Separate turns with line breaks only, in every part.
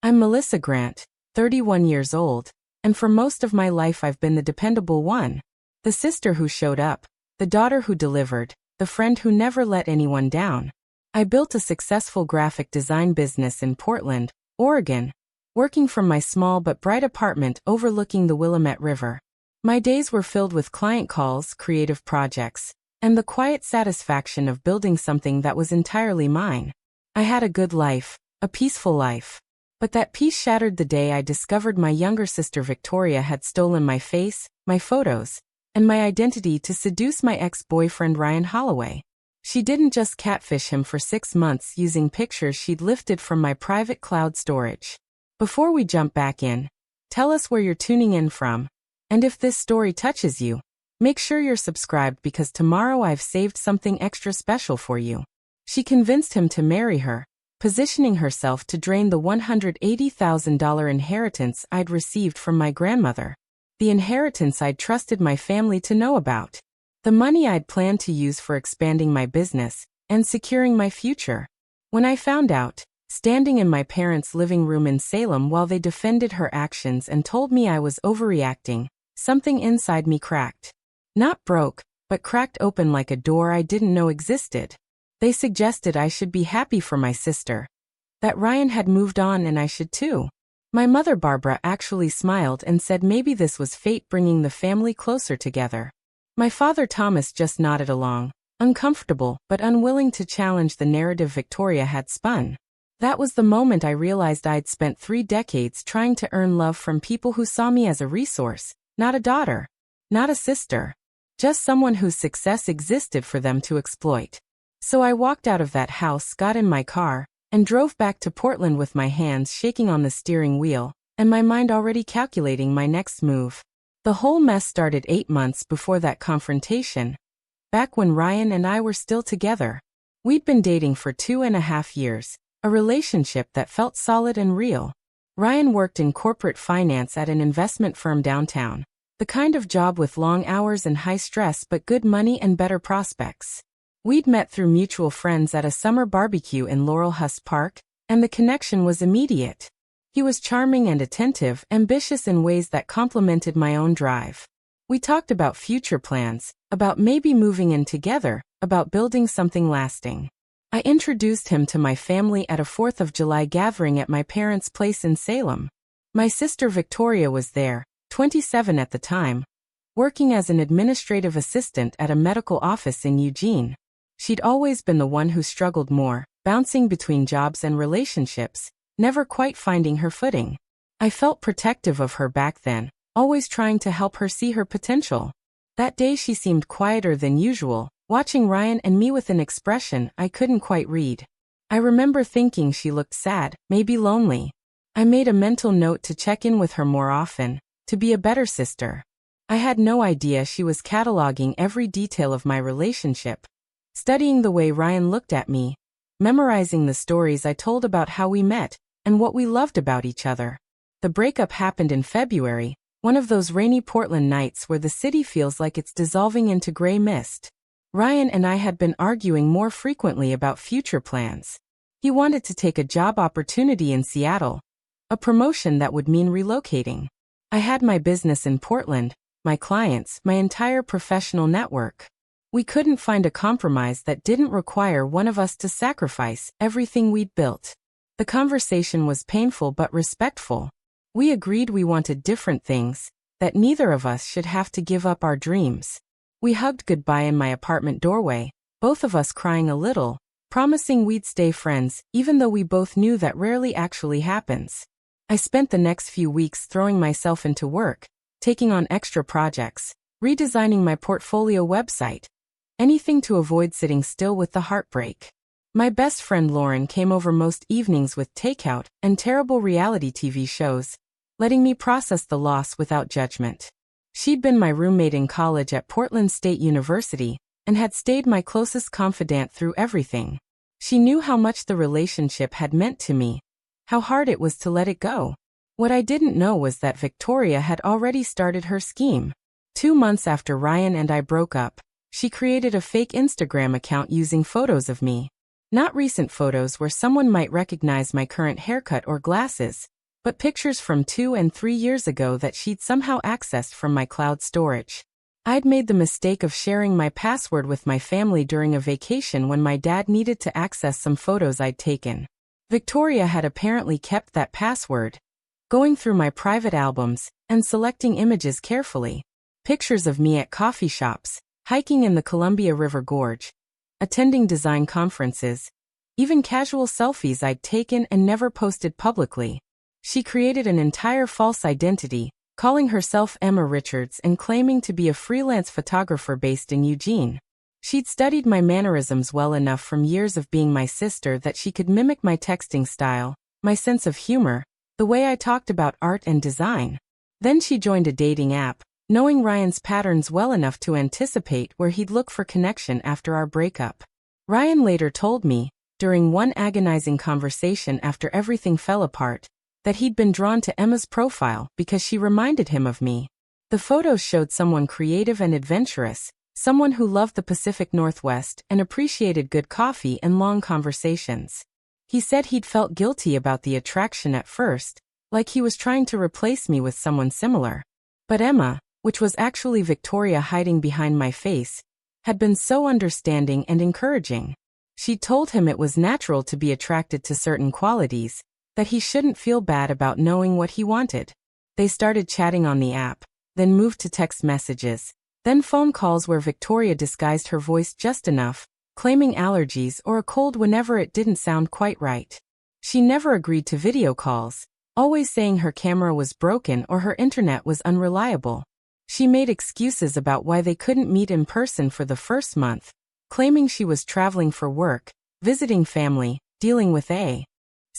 I'm Melissa Grant, 31 years old, and for most of my life I've been the dependable one. The sister who showed up, the daughter who delivered, the friend who never let anyone down. I built a successful graphic design business in Portland, Oregon, working from my small but bright apartment overlooking the Willamette River. My days were filled with client calls, creative projects, and the quiet satisfaction of building something that was entirely mine. I had a good life, a peaceful life. But that peace shattered the day I discovered my younger sister Victoria had stolen my face, my photos, and my identity to seduce my ex-boyfriend Ryan Holloway. She didn't just catfish him for 6 months using pictures she'd lifted from my private cloud storage. Before we jump back in, tell us where you're tuning in from. And if this story touches you, make sure you're subscribed because tomorrow I've saved something extra special for you. She convinced him to marry her, positioning herself to drain the $180,000 inheritance I'd received from my grandmother. The inheritance I'd trusted my family to know about. The money I'd planned to use for expanding my business and securing my future. When I found out, standing in my parents' living room in Salem while they defended her actions and told me I was overreacting, something inside me cracked. Not broke, but cracked open like a door I didn't know existed. They suggested I should be happy for my sister. That Ryan had moved on and I should too. My mother Barbara actually smiled and said maybe this was fate bringing the family closer together. My father Thomas just nodded along, uncomfortable but unwilling to challenge the narrative Victoria had spun. That was the moment I realized I'd spent 3 decades trying to earn love from people who saw me as a resource, not a daughter, not a sister, just someone whose success existed for them to exploit. So I walked out of that house, got in my car, and drove back to Portland with my hands shaking on the steering wheel, and my mind already calculating my next move. The whole mess started 8 months before that confrontation, back when Ryan and I were still together. We'd been dating for 2.5 years, a relationship that felt solid and real. Ryan worked in corporate finance at an investment firm downtown, the kind of job with long hours and high stress but good money and better prospects. We'd met through mutual friends at a summer barbecue in Laurelhurst Park, and the connection was immediate. He was charming and attentive, ambitious in ways that complemented my own drive. We talked about future plans, about maybe moving in together, about building something lasting. I introduced him to my family at a 4th of July gathering at my parents' place in Salem. My sister Victoria was there, 27 at the time, working as an administrative assistant at a medical office in Eugene. She'd always been the one who struggled more, bouncing between jobs and relationships, never quite finding her footing. I felt protective of her back then, always trying to help her see her potential. That day she seemed quieter than usual, watching Ryan and me with an expression I couldn't quite read. I remember thinking she looked sad, maybe lonely. I made a mental note to check in with her more often, to be a better sister. I had no idea she was cataloging every detail of my relationship, studying the way Ryan looked at me, memorizing the stories I told about how we met, and what we loved about each other. The breakup happened in February, one of those rainy Portland nights where the city feels like it's dissolving into gray mist. Ryan and I had been arguing more frequently about future plans. He wanted to take a job opportunity in Seattle, a promotion that would mean relocating. I had my business in Portland, my clients, my entire professional network. We couldn't find a compromise that didn't require one of us to sacrifice everything we'd built. The conversation was painful but respectful. We agreed we wanted different things, that neither of us should have to give up our dreams. We hugged goodbye in my apartment doorway, both of us crying a little, promising we'd stay friends, even though we both knew that rarely actually happens. I spent the next few weeks throwing myself into work, taking on extra projects, redesigning my portfolio website, anything to avoid sitting still with the heartbreak. My best friend Lauren came over most evenings with takeout and terrible reality TV shows, letting me process the loss without judgment. She'd been my roommate in college at Portland State University and had stayed my closest confidant through everything. She knew how much the relationship had meant to me, how hard it was to let it go. What I didn't know was that Victoria had already started her scheme. 2 months after Ryan and I broke up, she created a fake Instagram account using photos of me. Not recent photos where someone might recognize my current haircut or glasses, but pictures from 2 and 3 years ago that she'd somehow accessed from my cloud storage. I'd made the mistake of sharing my password with my family during a vacation when my dad needed to access some photos I'd taken. Victoria had apparently kept that password, going through my private albums and selecting images carefully. Pictures of me at coffee shops, hiking in the Columbia River Gorge, attending design conferences, even casual selfies I'd taken and never posted publicly. She created an entire false identity, calling herself Emma Richards and claiming to be a freelance photographer based in Eugene. She'd studied my mannerisms well enough from years of being my sister that she could mimic my texting style, my sense of humor, the way I talked about art and design. Then she joined a dating app, knowing Ryan's patterns well enough to anticipate where he'd look for connection after our breakup. Ryan later told me, during one agonizing conversation after everything fell apart, that he'd been drawn to Emma's profile because she reminded him of me. The photos showed someone creative and adventurous, someone who loved the Pacific Northwest and appreciated good coffee and long conversations. He said he'd felt guilty about the attraction at first, like he was trying to replace me with someone similar. But Emma, which was actually Victoria hiding behind my face, had been so understanding and encouraging. She told him it was natural to be attracted to certain qualities, that he shouldn't feel bad about knowing what he wanted. They started chatting on the app, then moved to text messages, then phone calls where Victoria disguised her voice just enough, claiming allergies or a cold whenever it didn't sound quite right. She never agreed to video calls, always saying her camera was broken or her internet was unreliable. She made excuses about why they couldn't meet in person for the first month, claiming she was traveling for work, visiting family, dealing with a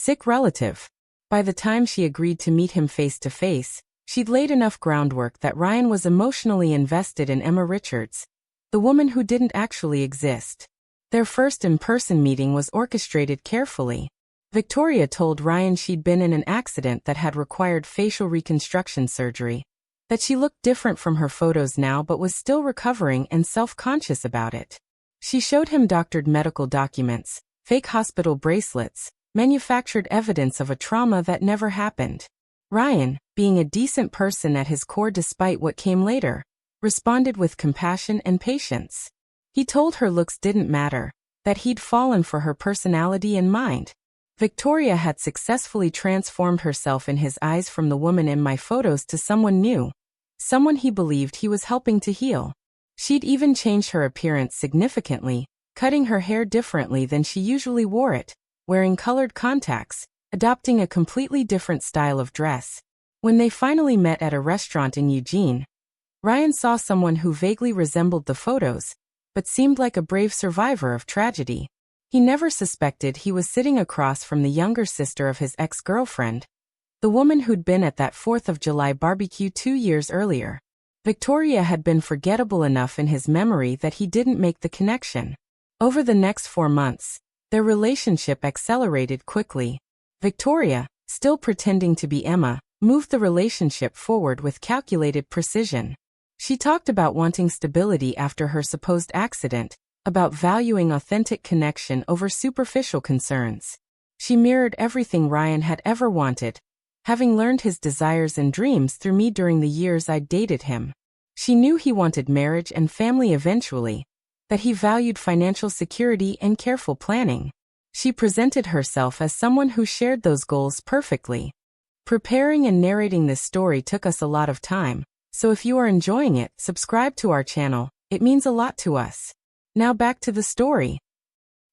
sick relative. By the time she agreed to meet him face to face, she'd laid enough groundwork that Ryan was emotionally invested in Emma Richards, the woman who didn't actually exist. Their first in-person meeting was orchestrated carefully. Victoria told Ryan she'd been in an accident that had required facial reconstruction surgery, that she looked different from her photos now but was still recovering and self-conscious about it. She showed him doctored medical documents, fake hospital bracelets, manufactured evidence of a trauma that never happened. Ryan, being a decent person at his core despite what came later, responded with compassion and patience. He told her looks didn't matter, that he'd fallen for her personality and mind. Victoria had successfully transformed herself in his eyes from the woman in my photos to someone new, someone he believed he was helping to heal. She'd even changed her appearance significantly, cutting her hair differently than she usually wore it, wearing colored contacts, adopting a completely different style of dress. When they finally met at a restaurant in Eugene, Ryan saw someone who vaguely resembled the photos, but seemed like a brave survivor of tragedy. He never suspected he was sitting across from the younger sister of his ex-girlfriend, the woman who'd been at that 4th of July barbecue 2 years earlier. Victoria had been forgettable enough in his memory that he didn't make the connection. Over the next 4 months, their relationship accelerated quickly. Victoria, still pretending to be Emma, moved the relationship forward with calculated precision. She talked about wanting stability after her supposed accident, about valuing authentic connection over superficial concerns. She mirrored everything Ryan had ever wanted, having learned his desires and dreams through me during the years I'd dated him. She knew he wanted marriage and family eventually, that he valued financial security and careful planning. She presented herself as someone who shared those goals perfectly. Preparing and narrating this story took us a lot of time, so if you are enjoying it, subscribe to our channel, it means a lot to us. Now back to the story.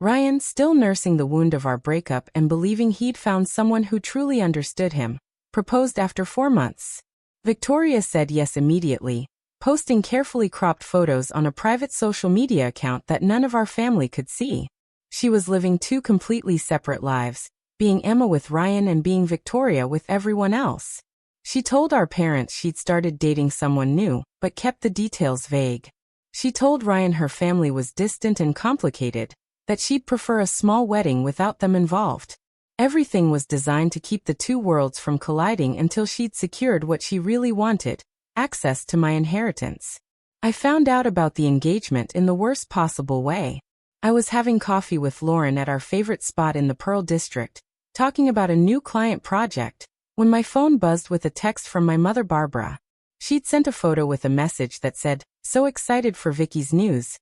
Ryan, still nursing the wound of our breakup and believing he'd found someone who truly understood him, proposed after 4 months. Victoria said yes immediately, posting carefully cropped photos on a private social media account that none of our family could see. She was living 2 completely separate lives, being Emma with Ryan and being Victoria with everyone else. She told our parents she'd started dating someone new, but kept the details vague. She told Ryan her family was distant and complicated, that she'd prefer a small wedding without them involved. Everything was designed to keep the 2 worlds from colliding until she'd secured what she really wanted, access to my inheritance. I found out about the engagement in the worst possible way. I was having coffee with Lauren at our favorite spot in the Pearl District, talking about a new client project, when my phone buzzed with a text from my mother Barbara. She'd sent a photo with a message that said, "So excited for Vicky's news.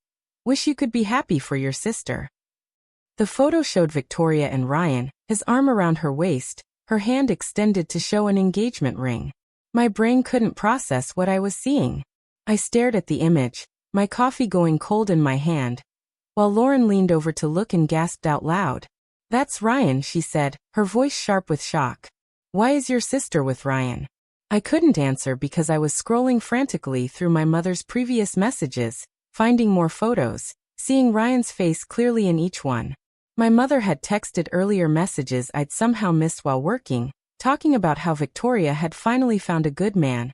Wish you could be happy for your sister." The photo showed Victoria and Ryan, his arm around her waist, her hand extended to show an engagement ring. My brain couldn't process what I was seeing. I stared at the image, my coffee going cold in my hand, while Lauren leaned over to look and gasped out loud. "That's Ryan," she said, her voice sharp with shock. "Why is your sister with Ryan?" I couldn't answer because I was scrolling frantically through my mother's previous messages, finding more photos, seeing Ryan's face clearly in each one. My mother had texted earlier messages I'd somehow missed while working, talking about how Victoria had finally found a good man,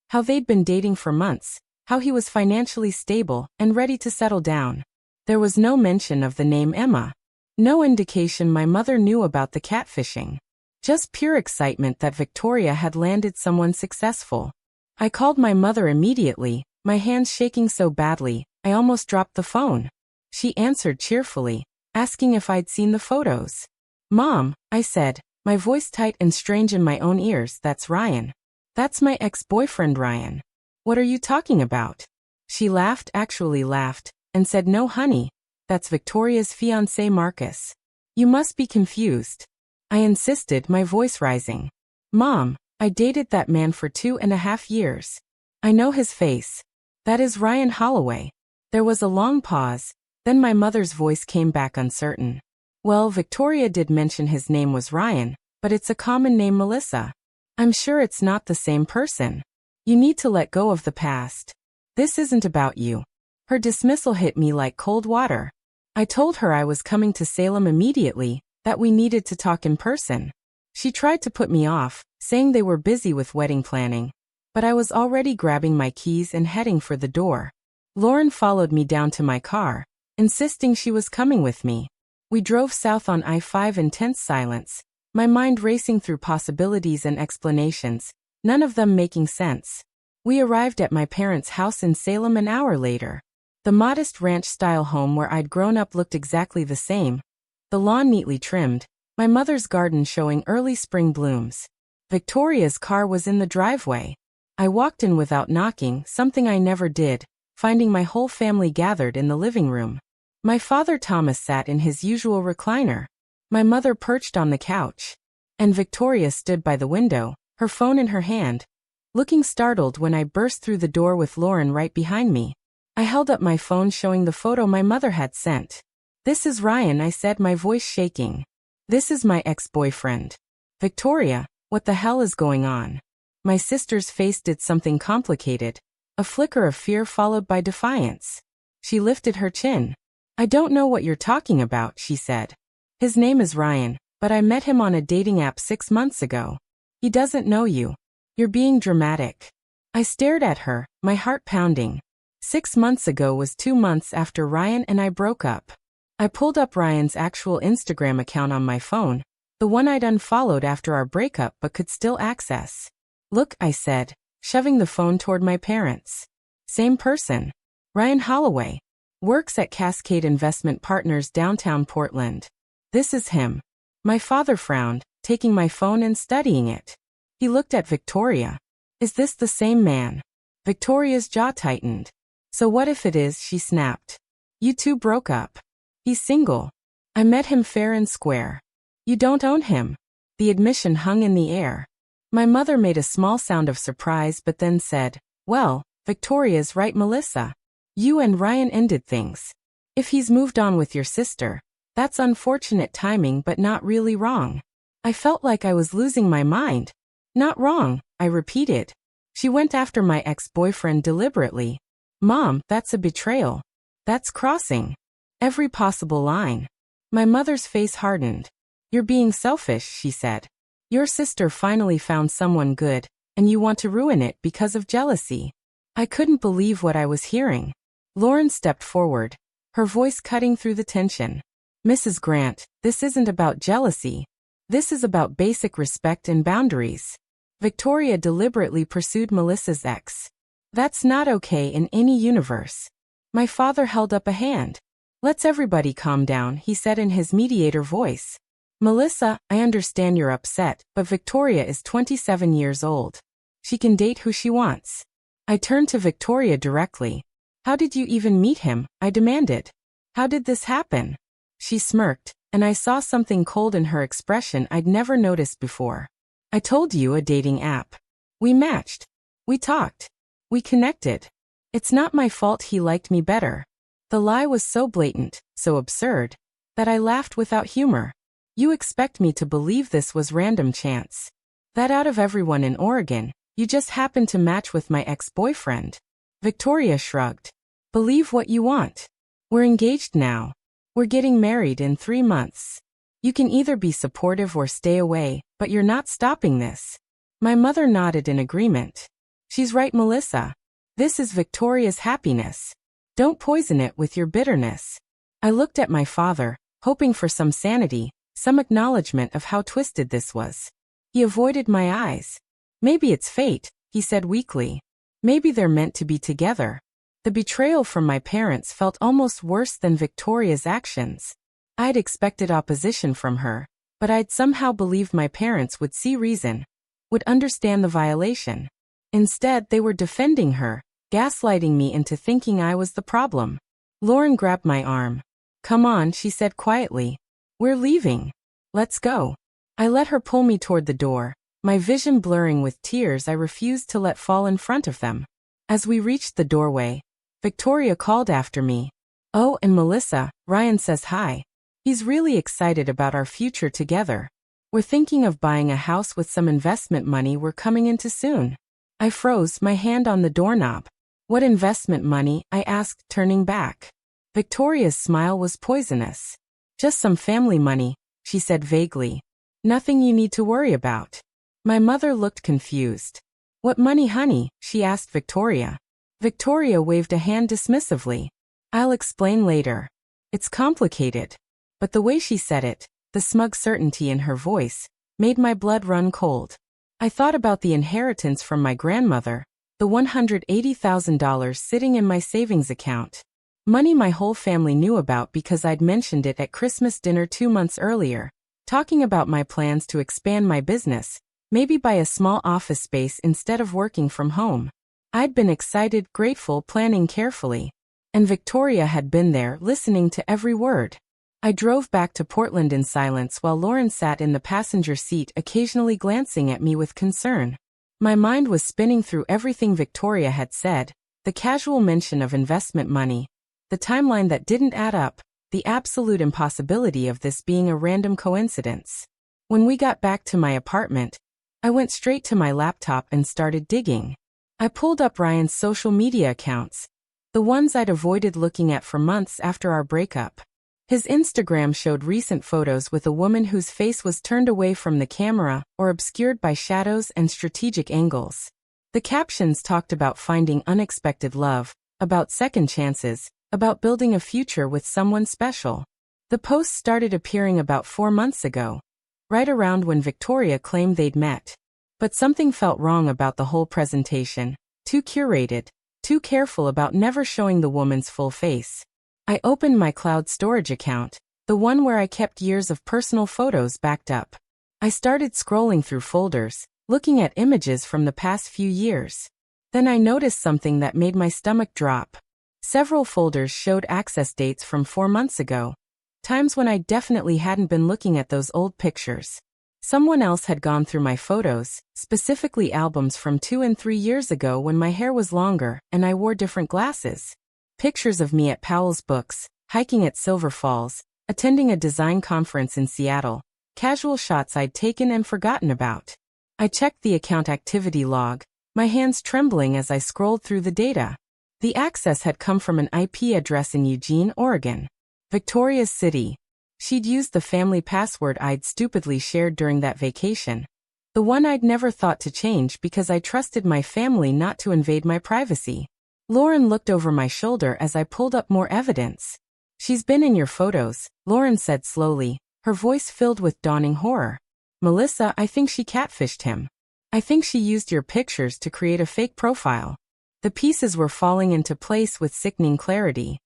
how they'd been dating for months, how he was financially stable and ready to settle down. There was no mention of the name Emma. No indication my mother knew about the catfishing. Just pure excitement that Victoria had landed someone successful. I called my mother immediately, my hands shaking so badly, I almost dropped the phone. She answered cheerfully, asking if I'd seen the photos. "Mom," I said, my voice tight and strange in my own ears, "that's Ryan. That's my ex-boyfriend Ryan. What are you talking about?" She laughed, actually laughed, and said, "No honey, that's Victoria's fiancé Marcus. You must be confused." I insisted, my voice rising. "Mom, I dated that man for 2.5 years. I know his face. That is Ryan Holloway." There was a long pause, then my mother's voice came back uncertain. "Well, Victoria did mention his name was Ryan, but it's a common name, Melissa. I'm sure it's not the same person. You need to let go of the past. This isn't about you." Her dismissal hit me like cold water. I told her I was coming to Salem immediately, that we needed to talk in person. She tried to put me off, saying they were busy with wedding planning, but I was already grabbing my keys and heading for the door. Lauren followed me down to my car, insisting she was coming with me. We drove south on I-5 in tense silence, my mind racing through possibilities and explanations, none of them making sense. We arrived at my parents' house in Salem an hour later. The modest ranch-style home where I'd grown up looked exactly the same, the lawn neatly trimmed, my mother's garden showing early spring blooms. Victoria's car was in the driveway. I walked in without knocking, something I never did, finding my whole family gathered in the living room. My father Thomas sat in his usual recliner. My mother perched on the couch. And Victoria stood by the window, her phone in her hand, looking startled when I burst through the door with Lauren right behind me. I held up my phone showing the photo my mother had sent. "This is Ryan," I said, my voice shaking. "This is my ex-boyfriend." "Victoria, what the hell is going on?" My sister's face did something complicated, a flicker of fear followed by defiance. She lifted her chin. "I don't know what you're talking about," she said. "His name is Ryan, but I met him on a dating app 6 months ago. He doesn't know you. You're being dramatic." I stared at her, my heart pounding. 6 months ago was 2 months after Ryan and I broke up. I pulled up Ryan's actual Instagram account on my phone, the one I'd unfollowed after our breakup but could still access. "Look," I said, shoving the phone toward my parents. "Same person. Ryan Holloway. Works at Cascade Investment Partners downtown Portland. This is him." My father frowned, taking my phone and studying it. He looked at Victoria. "Is this the same man?" Victoria's jaw tightened. "So what if it is?" she snapped. "You two broke up. He's single. I met him fair and square. You don't own him." The admission hung in the air. My mother made a small sound of surprise but then said, "Well, Victoria's right, Melissa. You and Ryan ended things. If he's moved on with your sister, that's unfortunate timing but not really wrong." I felt like I was losing my mind. "Not wrong," I repeated. "She went after my ex-boyfriend deliberately. Mom, that's a betrayal. That's crossing every possible line." My mother's face hardened. "You're being selfish," she said. "Your sister finally found someone good, and you want to ruin it because of jealousy." I couldn't believe what I was hearing. Lauren stepped forward, her voice cutting through the tension. "Mrs. Grant, this isn't about jealousy. This is about basic respect and boundaries." Victoria deliberately pursued Melissa's ex. "That's not okay in any universe." My father held up a hand. "Let's everybody calm down," he said in his mediator voice. Melissa, I understand you're upset, but Victoria is 27 years old. She can date who she wants. I turned to Victoria directly. How did you even meet him? I demanded. How did this happen? She smirked, and I saw something cold in her expression I'd never noticed before. I told you, a dating app. We matched. We talked. We connected. It's not my fault he liked me better. The lie was so blatant, so absurd, that I laughed without humor. You expect me to believe this was random chance? That out of everyone in Oregon, you just happened to match with my ex-boyfriend? Victoria shrugged. Believe what you want. We're engaged now. We're getting married in 3 months. You can either be supportive or stay away, but you're not stopping this. My mother nodded in agreement. She's right, Melissa. This is Victoria's happiness. Don't poison it with your bitterness. I looked at my father, hoping for some sanity, some acknowledgement of how twisted this was. He avoided my eyes. Maybe it's fate, he said weakly. Maybe they're meant to be together. The betrayal from my parents felt almost worse than Victoria's actions. I'd expected opposition from her, but I'd somehow believed my parents would see reason, would understand the violation. Instead, they were defending her, gaslighting me into thinking I was the problem. Lauren grabbed my arm. Come on, she said quietly. We're leaving. Let's go. I let her pull me toward the door, my vision blurring with tears I refused to let fall in front of them. As we reached the doorway, Victoria called after me. Oh, and Melissa, Ryan says hi. He's really excited about our future together. We're thinking of buying a house with some investment money we're coming into soon. I froze, my hand on the doorknob. What investment money? I asked, turning back. Victoria's smile was poisonous. Just some family money, she said vaguely. Nothing you need to worry about. My mother looked confused. What money, honey? She asked Victoria. Victoria waved a hand dismissively. I'll explain later. It's complicated. But the way she said it, the smug certainty in her voice, made my blood run cold. I thought about the inheritance from my grandmother, the $180,000 sitting in my savings account. Money my whole family knew about because I'd mentioned it at Christmas dinner 2 months earlier, talking about my plans to expand my business, maybe buy a small office space instead of working from home. I'd been excited, grateful, planning carefully. And Victoria had been there, listening to every word. I drove back to Portland in silence while Lauren sat in the passenger seat, occasionally glancing at me with concern. My mind was spinning through everything Victoria had said, the casual mention of investment money, the timeline that didn't add up, the absolute impossibility of this being a random coincidence. When we got back to my apartment, I went straight to my laptop and started digging. I pulled up Ryan's social media accounts, the ones I'd avoided looking at for months after our breakup. His Instagram showed recent photos with a woman whose face was turned away from the camera or obscured by shadows and strategic angles. The captions talked about finding unexpected love, about second chances, about building a future with someone special. The posts started appearing about 4 months ago, right around when Victoria claimed they'd met. But something felt wrong about the whole presentation, too curated, too careful about never showing the woman's full face. I opened my cloud storage account, the one where I kept years of personal photos backed up. I started scrolling through folders, looking at images from the past few years. Then I noticed something that made my stomach drop. Several folders showed access dates from 4 months ago, times when I definitely hadn't been looking at those old pictures. Someone else had gone through my photos, specifically albums from 2 and 3 years ago when my hair was longer and I wore different glasses. Pictures of me at Powell's Books, hiking at Silver Falls, attending a design conference in Seattle, casual shots I'd taken and forgotten about. I checked the account activity log, my hands trembling as I scrolled through the data. The access had come from an IP address in Eugene, Oregon. Victoria's City. She'd used the family password I'd stupidly shared during that vacation. The one I'd never thought to change because I trusted my family not to invade my privacy. Lauren looked over my shoulder as I pulled up more evidence. She's been in your photos, Lauren said slowly, her voice filled with dawning horror. Melissa, I think she catfished him. I think she used your pictures to create a fake profile. The pieces were falling into place with sickening clarity.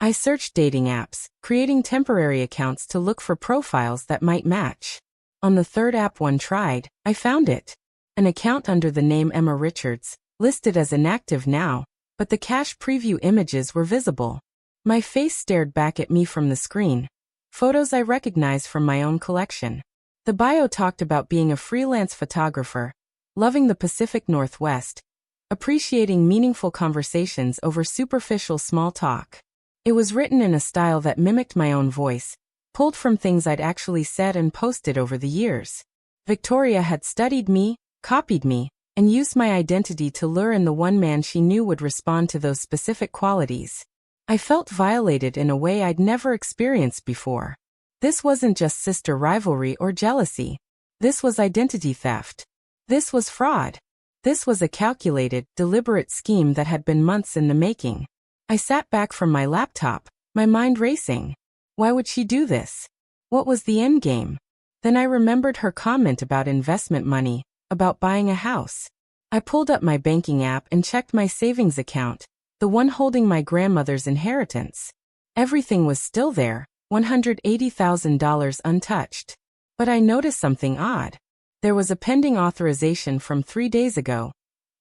I searched dating apps, creating temporary accounts to look for profiles that might match. On the third app one tried, I found it. An account under the name Emma Richards, listed as inactive now, but the cache preview images were visible. My face stared back at me from the screen. Photos I recognized from my own collection. The bio talked about being a freelance photographer, loving the Pacific Northwest, appreciating meaningful conversations over superficial small talk. It was written in a style that mimicked my own voice, pulled from things I'd actually said and posted over the years. Victoria had studied me, copied me, and used my identity to lure in the one man she knew would respond to those specific qualities. I felt violated in a way I'd never experienced before. This wasn't just sister rivalry or jealousy. This was identity theft. This was fraud. This was a calculated, deliberate scheme that had been months in the making. I sat back from my laptop, my mind racing. Why would she do this? What was the end game? Then I remembered her comment about investment money, about buying a house. I pulled up my banking app and checked my savings account, the one holding my grandmother's inheritance. Everything was still there, $180,000 untouched. But I noticed something odd. There was a pending authorization from 3 days ago,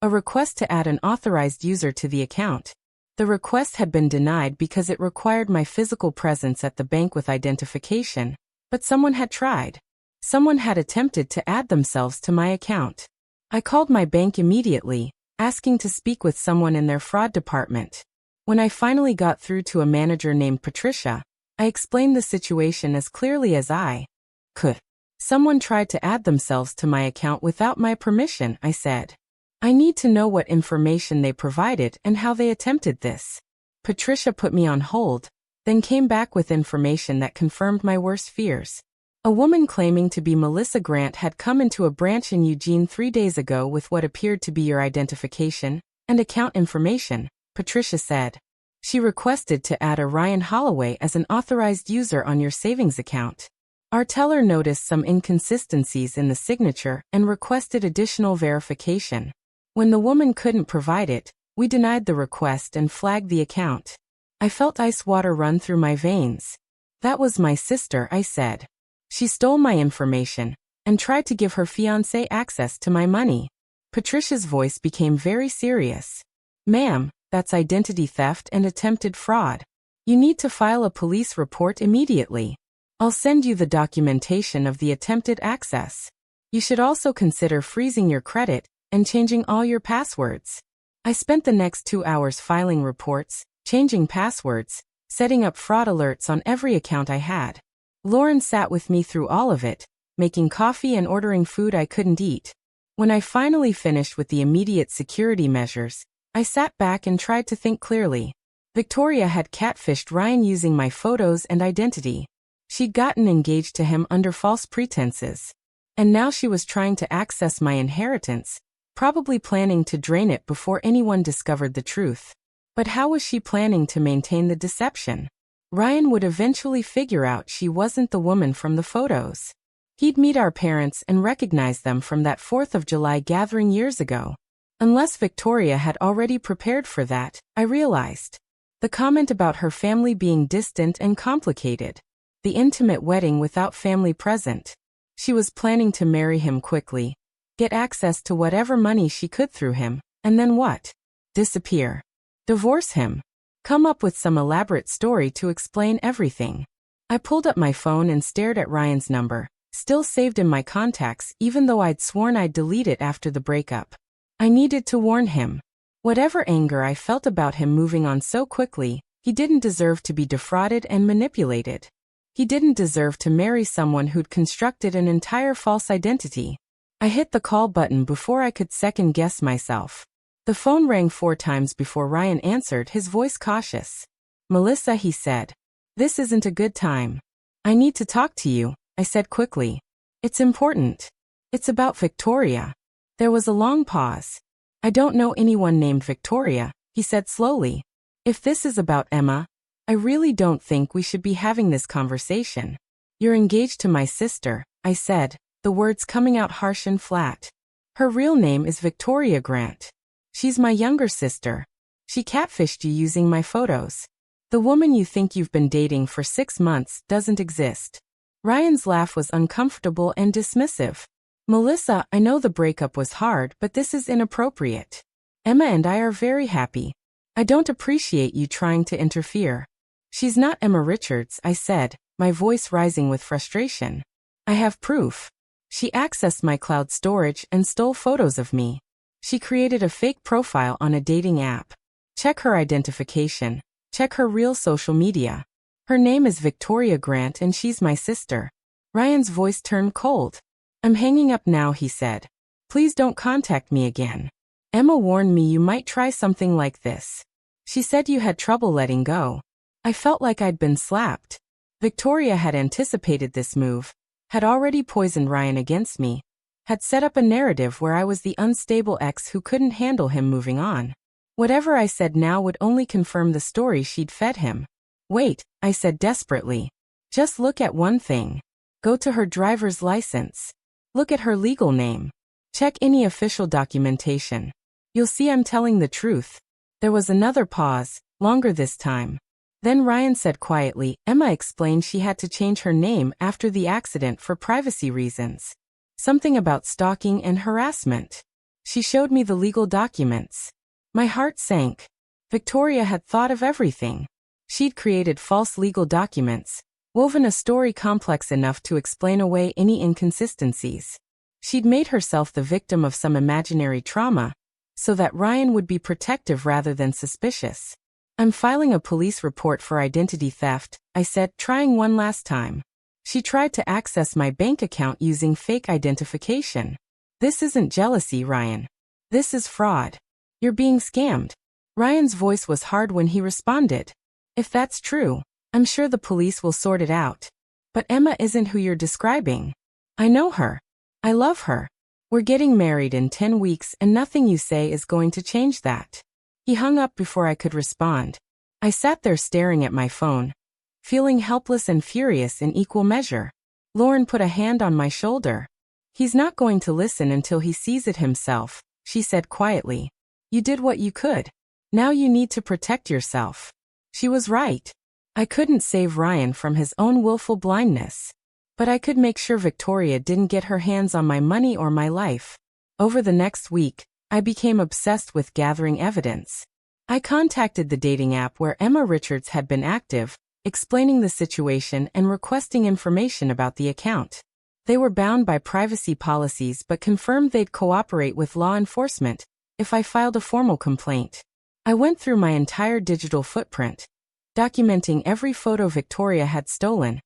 a request to add an authorized user to the account. The request had been denied because it required my physical presence at the bank with identification, but someone had tried. Someone had attempted to add themselves to my account. I called my bank immediately, asking to speak with someone in their fraud department. When I finally got through to a manager named Patricia, I explained the situation as clearly as I could. Someone tried to add themselves to my account without my permission, I said. I need to know what information they provided and how they attempted this. Patricia put me on hold, then came back with information that confirmed my worst fears. A woman claiming to be Melissa Grant had come into a branch in Eugene 3 days ago with what appeared to be your identification and account information, Patricia said. She requested to add a Ryan Holloway as an authorized user on your savings account. Our teller noticed some inconsistencies in the signature and requested additional verification. When the woman couldn't provide it, we denied the request and flagged the account. I felt ice water run through my veins. That was my sister, I said. She stole my information and tried to give her fiancé access to my money. Patricia's voice became very serious. Ma'am, that's identity theft and attempted fraud. You need to file a police report immediately. I'll send you the documentation of the attempted access. You should also consider freezing your credit and changing all your passwords. I spent the next 2 hours filing reports, changing passwords, setting up fraud alerts on every account I had. Lauren sat with me through all of it, making coffee and ordering food I couldn't eat. When I finally finished with the immediate security measures, I sat back and tried to think clearly. Victoria had catfished Ryan using my photos and identity. She'd gotten engaged to him under false pretenses. And now she was trying to access my inheritance, probably planning to drain it before anyone discovered the truth. But how was she planning to maintain the deception? Ryan would eventually figure out she wasn't the woman from the photos. He'd meet our parents and recognize them from that 4th of July gathering years ago. Unless Victoria had already prepared for that, I realized. The comment about her family being distant and complicated. The intimate wedding without family present. She was planning to marry him quickly, get access to whatever money she could through him, and then what? Disappear. Divorce him. Come up with some elaborate story to explain everything. I pulled up my phone and stared at Ryan's number, still saved in my contacts even though I'd sworn I'd delete it after the breakup. I needed to warn him. Whatever anger I felt about him moving on so quickly, he didn't deserve to be defrauded and manipulated. He didn't deserve to marry someone who'd constructed an entire false identity. I hit the call button before I could second-guess myself. The phone rang 4 times before Ryan answered, his voice cautious. Melissa, he said. This isn't a good time. I need to talk to you, I said quickly. It's important. It's about Victoria. There was a long pause. I don't know anyone named Victoria, he said slowly. If this is about Emma, I really don't think we should be having this conversation. You're engaged to my sister, I said, the words coming out harsh and flat. Her real name is Victoria Grant. She's my younger sister. She catfished you using my photos. The woman you think you've been dating for 6 months doesn't exist. Ryan's laugh was uncomfortable and dismissive. Melissa, I know the breakup was hard, but this is inappropriate. Emma and I are very happy. I don't appreciate you trying to interfere. She's not Emma Richards, I said, my voice rising with frustration. I have proof. She accessed my cloud storage and stole photos of me. She created a fake profile on a dating app. Check her identification. Check her real social media. Her name is Victoria Grant and she's my sister. Ryan's voice turned cold. I'm hanging up now, he said. Please don't contact me again. Emma warned me you might try something like this. She said you had trouble letting go. I felt like I'd been slapped. Victoria had anticipated this move, had already poisoned Ryan against me, had set up a narrative where I was the unstable ex who couldn't handle him moving on. Whatever I said now would only confirm the story she'd fed him. Wait, I said desperately. Just look at one thing. Go to her driver's license. Look at her legal name. Check any official documentation. You'll see I'm telling the truth. There was another pause, longer this time. Then Ryan said quietly, Emma explained she had to change her name after the accident for privacy reasons. Something about stalking and harassment. She showed me the legal documents. My heart sank. Victoria had thought of everything. She'd created false legal documents, woven a story complex enough to explain away any inconsistencies. She'd made herself the victim of some imaginary trauma, so that Ryan would be protective rather than suspicious. I'm filing a police report for identity theft, I said, trying one last time. She tried to access my bank account using fake identification. This isn't jealousy, Ryan. This is fraud. You're being scammed. Ryan's voice was hard when he responded. If that's true, I'm sure the police will sort it out. But Emma isn't who you're describing. I know her. I love her. We're getting married in 10 weeks and nothing you say is going to change that. He hung up before I could respond. I sat there staring at my phone, feeling helpless and furious in equal measure. Lauren put a hand on my shoulder. He's not going to listen until he sees it himself, she said quietly. You did what you could. Now you need to protect yourself. She was right. I couldn't save Ryan from his own willful blindness. But I could make sure Victoria didn't get her hands on my money or my life. Over the next week, I became obsessed with gathering evidence. I contacted the dating app where Emma Richards had been active, explaining the situation and requesting information about the account. They were bound by privacy policies but confirmed they'd cooperate with law enforcement if I filed a formal complaint. I went through my entire digital footprint, documenting every photo Victoria had stolen,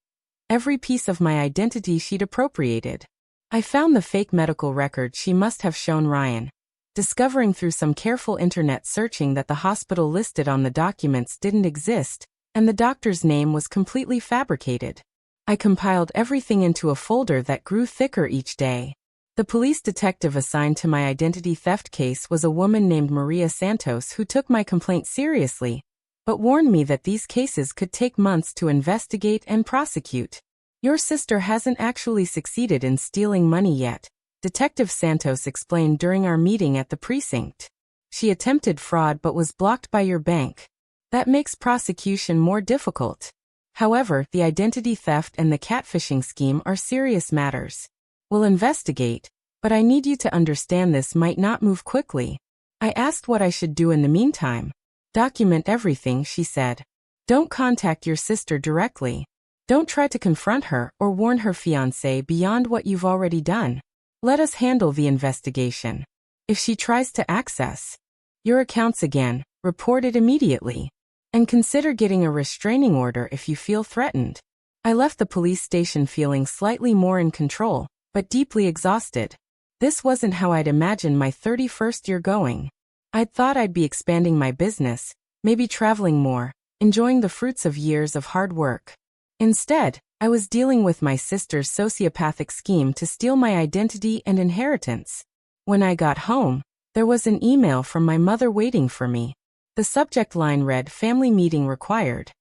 every piece of my identity she'd appropriated. I found the fake medical record she must have shown Ryan, discovering through some careful internet searching that the hospital listed on the documents didn't exist, and the doctor's name was completely fabricated. I compiled everything into a folder that grew thicker each day. The police detective assigned to my identity theft case was a woman named Maria Santos who took my complaint seriously, but warned me that these cases could take months to investigate and prosecute. Your sister hasn't actually succeeded in stealing money yet, Detective Santos explained during our meeting at the precinct. She attempted fraud but was blocked by your bank. That makes prosecution more difficult. However, the identity theft and the catfishing scheme are serious matters. We'll investigate, but I need you to understand this might not move quickly. I asked what I should do in the meantime. Document everything, she said. Don't contact your sister directly. Don't try to confront her or warn her fiancé beyond what you've already done. Let us handle the investigation. If she tries to access your accounts again, report it immediately. And consider getting a restraining order if you feel threatened. I left the police station feeling slightly more in control, but deeply exhausted. This wasn't how I'd imagined my 31st year going. I'd thought I'd be expanding my business, maybe traveling more, enjoying the fruits of years of hard work. Instead, I was dealing with my sister's sociopathic scheme to steal my identity and inheritance. When I got home, there was an email from my mother waiting for me. The subject line read, "Family meeting required."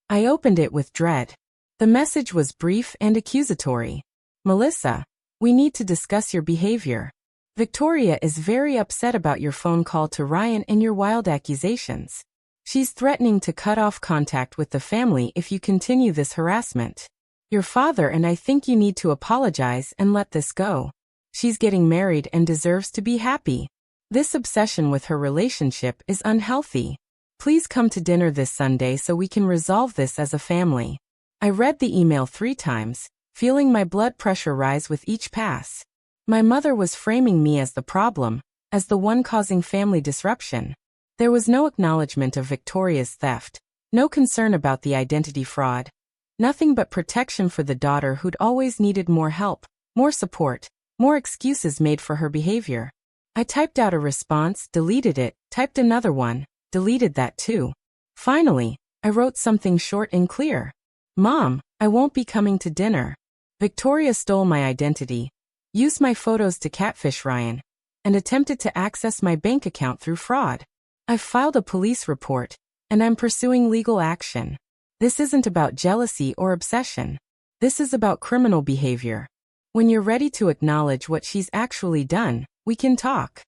I opened it with dread. The message was brief and accusatory. Melissa, we need to discuss your behavior. Victoria is very upset about your phone call to Ryan and your wild accusations. She's threatening to cut off contact with the family if you continue this harassment. Your father and I think you need to apologize and let this go. She's getting married and deserves to be happy. This obsession with her relationship is unhealthy. Please come to dinner this Sunday so we can resolve this as a family. I read the email 3 times, feeling my blood pressure rise with each pass. My mother was framing me as the problem, as the one causing family disruption. There was no acknowledgement of Victoria's theft, no concern about the identity fraud, nothing but protection for the daughter who'd always needed more help, more support, more excuses made for her behavior. I typed out a response, deleted it, typed another one, deleted that too. Finally, I wrote something short and clear. Mom, I won't be coming to dinner. Victoria stole my identity, used my photos to catfish Ryan, and attempted to access my bank account through fraud. I've filed a police report, and I'm pursuing legal action. This isn't about jealousy or obsession. This is about criminal behavior. When you're ready to acknowledge what she's actually done, we can talk.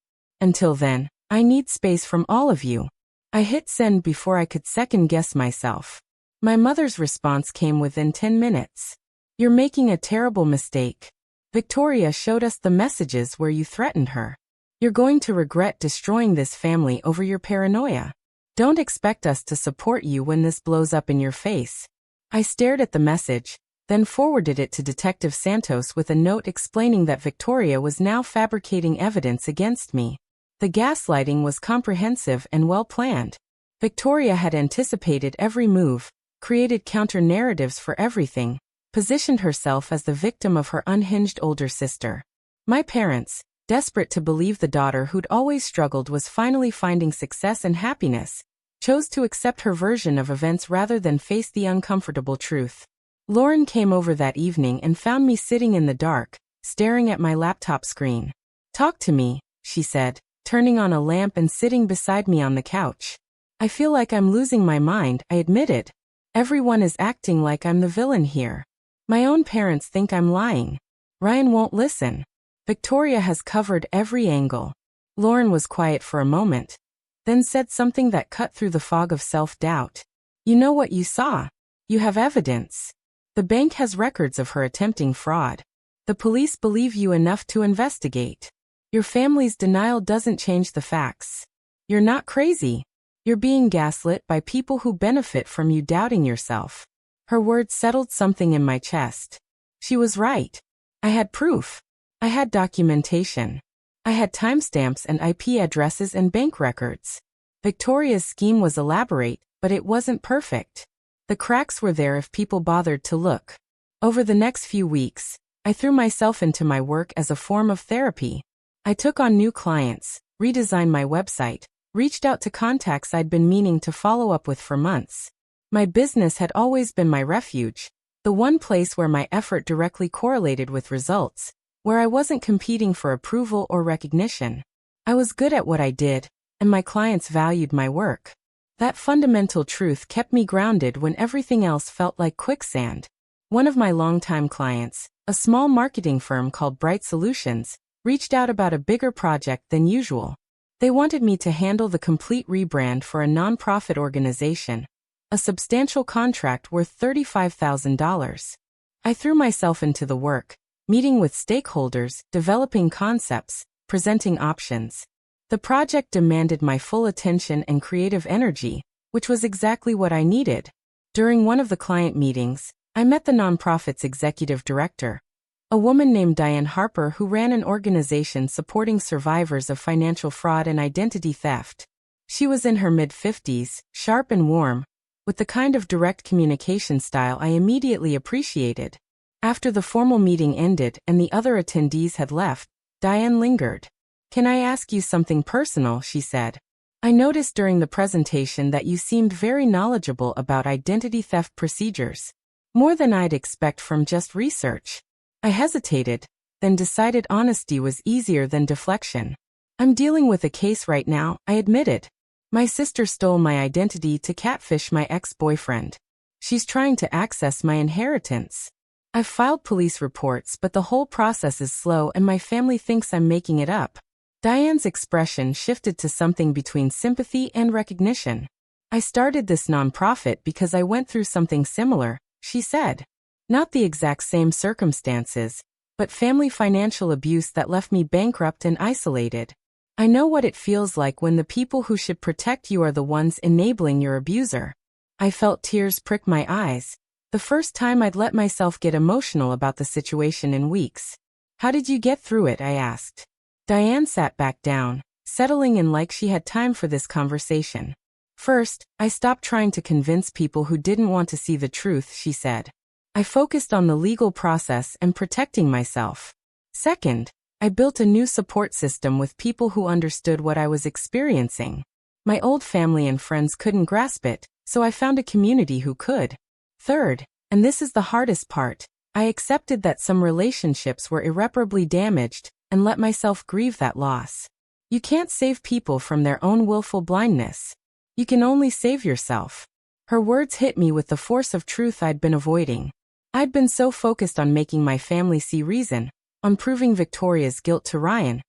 Until then, I need space from all of you. I hit send before I could second-guess myself. My mother's response came within 10 minutes. You're making a terrible mistake. Victoria showed us the messages where you threatened her. You're going to regret destroying this family over your paranoia. Don't expect us to support you when this blows up in your face. I stared at the message, then forwarded it to Detective Santos with a note explaining that Victoria was now fabricating evidence against me. The gaslighting was comprehensive and well-planned. Victoria had anticipated every move, created counter-narratives for everything, positioned herself as the victim of her unhinged older sister. My parents, desperate to believe the daughter who'd always struggled was finally finding success and happiness, chose to accept her version of events rather than face the uncomfortable truth. Lauren came over that evening and found me sitting in the dark, staring at my laptop screen. Talk to me, she said, turning on a lamp and sitting beside me on the couch. I feel like I'm losing my mind, I admitted. Everyone is acting like I'm the villain here. My own parents think I'm lying. Ryan won't listen. Victoria has covered every angle. Lauren was quiet for a moment, then said something that cut through the fog of self-doubt. You know what you saw. You have evidence. The bank has records of her attempting fraud. The police believe you enough to investigate. Your family's denial doesn't change the facts. You're not crazy. You're being gaslit by people who benefit from you doubting yourself. Her words settled something in my chest. She was right. I had proof. I had documentation. I had timestamps and IP addresses and bank records. Victoria's scheme was elaborate, but it wasn't perfect. The cracks were there if people bothered to look. Over the next few weeks, I threw myself into my work as a form of therapy. I took on new clients, redesigned my website, reached out to contacts I'd been meaning to follow up with for months. My business had always been my refuge, the one place where my effort directly correlated with results, where I wasn't competing for approval or recognition. I was good at what I did, and my clients valued my work. That fundamental truth kept me grounded when everything else felt like quicksand. One of my longtime clients, a small marketing firm called Bright Solutions, reached out about a bigger project than usual. They wanted me to handle the complete rebrand for a nonprofit organization, a substantial contract worth $35,000. I threw myself into the work, meeting with stakeholders, developing concepts, presenting options. The project demanded my full attention and creative energy, which was exactly what I needed. During one of the client meetings, I met the nonprofit's executive director, a woman named Diane Harper who ran an organization supporting survivors of financial fraud and identity theft. She was in her mid-50s, sharp and warm, with the kind of direct communication style I immediately appreciated. After the formal meeting ended and the other attendees had left, Diane lingered. "Can I ask you something personal?" she said. "I noticed during the presentation that you seemed very knowledgeable about identity theft procedures. More than I'd expect from just research." I hesitated, then decided honesty was easier than deflection. "I'm dealing with a case right now," I admitted. "My sister stole my identity to catfish my ex-boyfriend. She's trying to access my inheritance. I've filed police reports, but the whole process is slow and my family thinks I'm making it up." Diane's expression shifted to something between sympathy and recognition. I started this nonprofit because I went through something similar, she said. Not the exact same circumstances, but family financial abuse that left me bankrupt and isolated. I know what it feels like when the people who should protect you are the ones enabling your abuser. I felt tears prick my eyes, the first time I'd let myself get emotional about the situation in weeks. How did you get through it? I asked. Diane sat back down, settling in like she had time for this conversation. First, I stopped trying to convince people who didn't want to see the truth, she said. I focused on the legal process and protecting myself. Second, I built a new support system with people who understood what I was experiencing. My old family and friends couldn't grasp it, so I found a community who could. Third, and this is the hardest part, I accepted that some relationships were irreparably damaged and let myself grieve that loss. You can't save people from their own willful blindness. You can only save yourself. Her words hit me with the force of truth I'd been avoiding. I'd been so focused on making my family see reason, on proving Victoria's guilt to Ryan,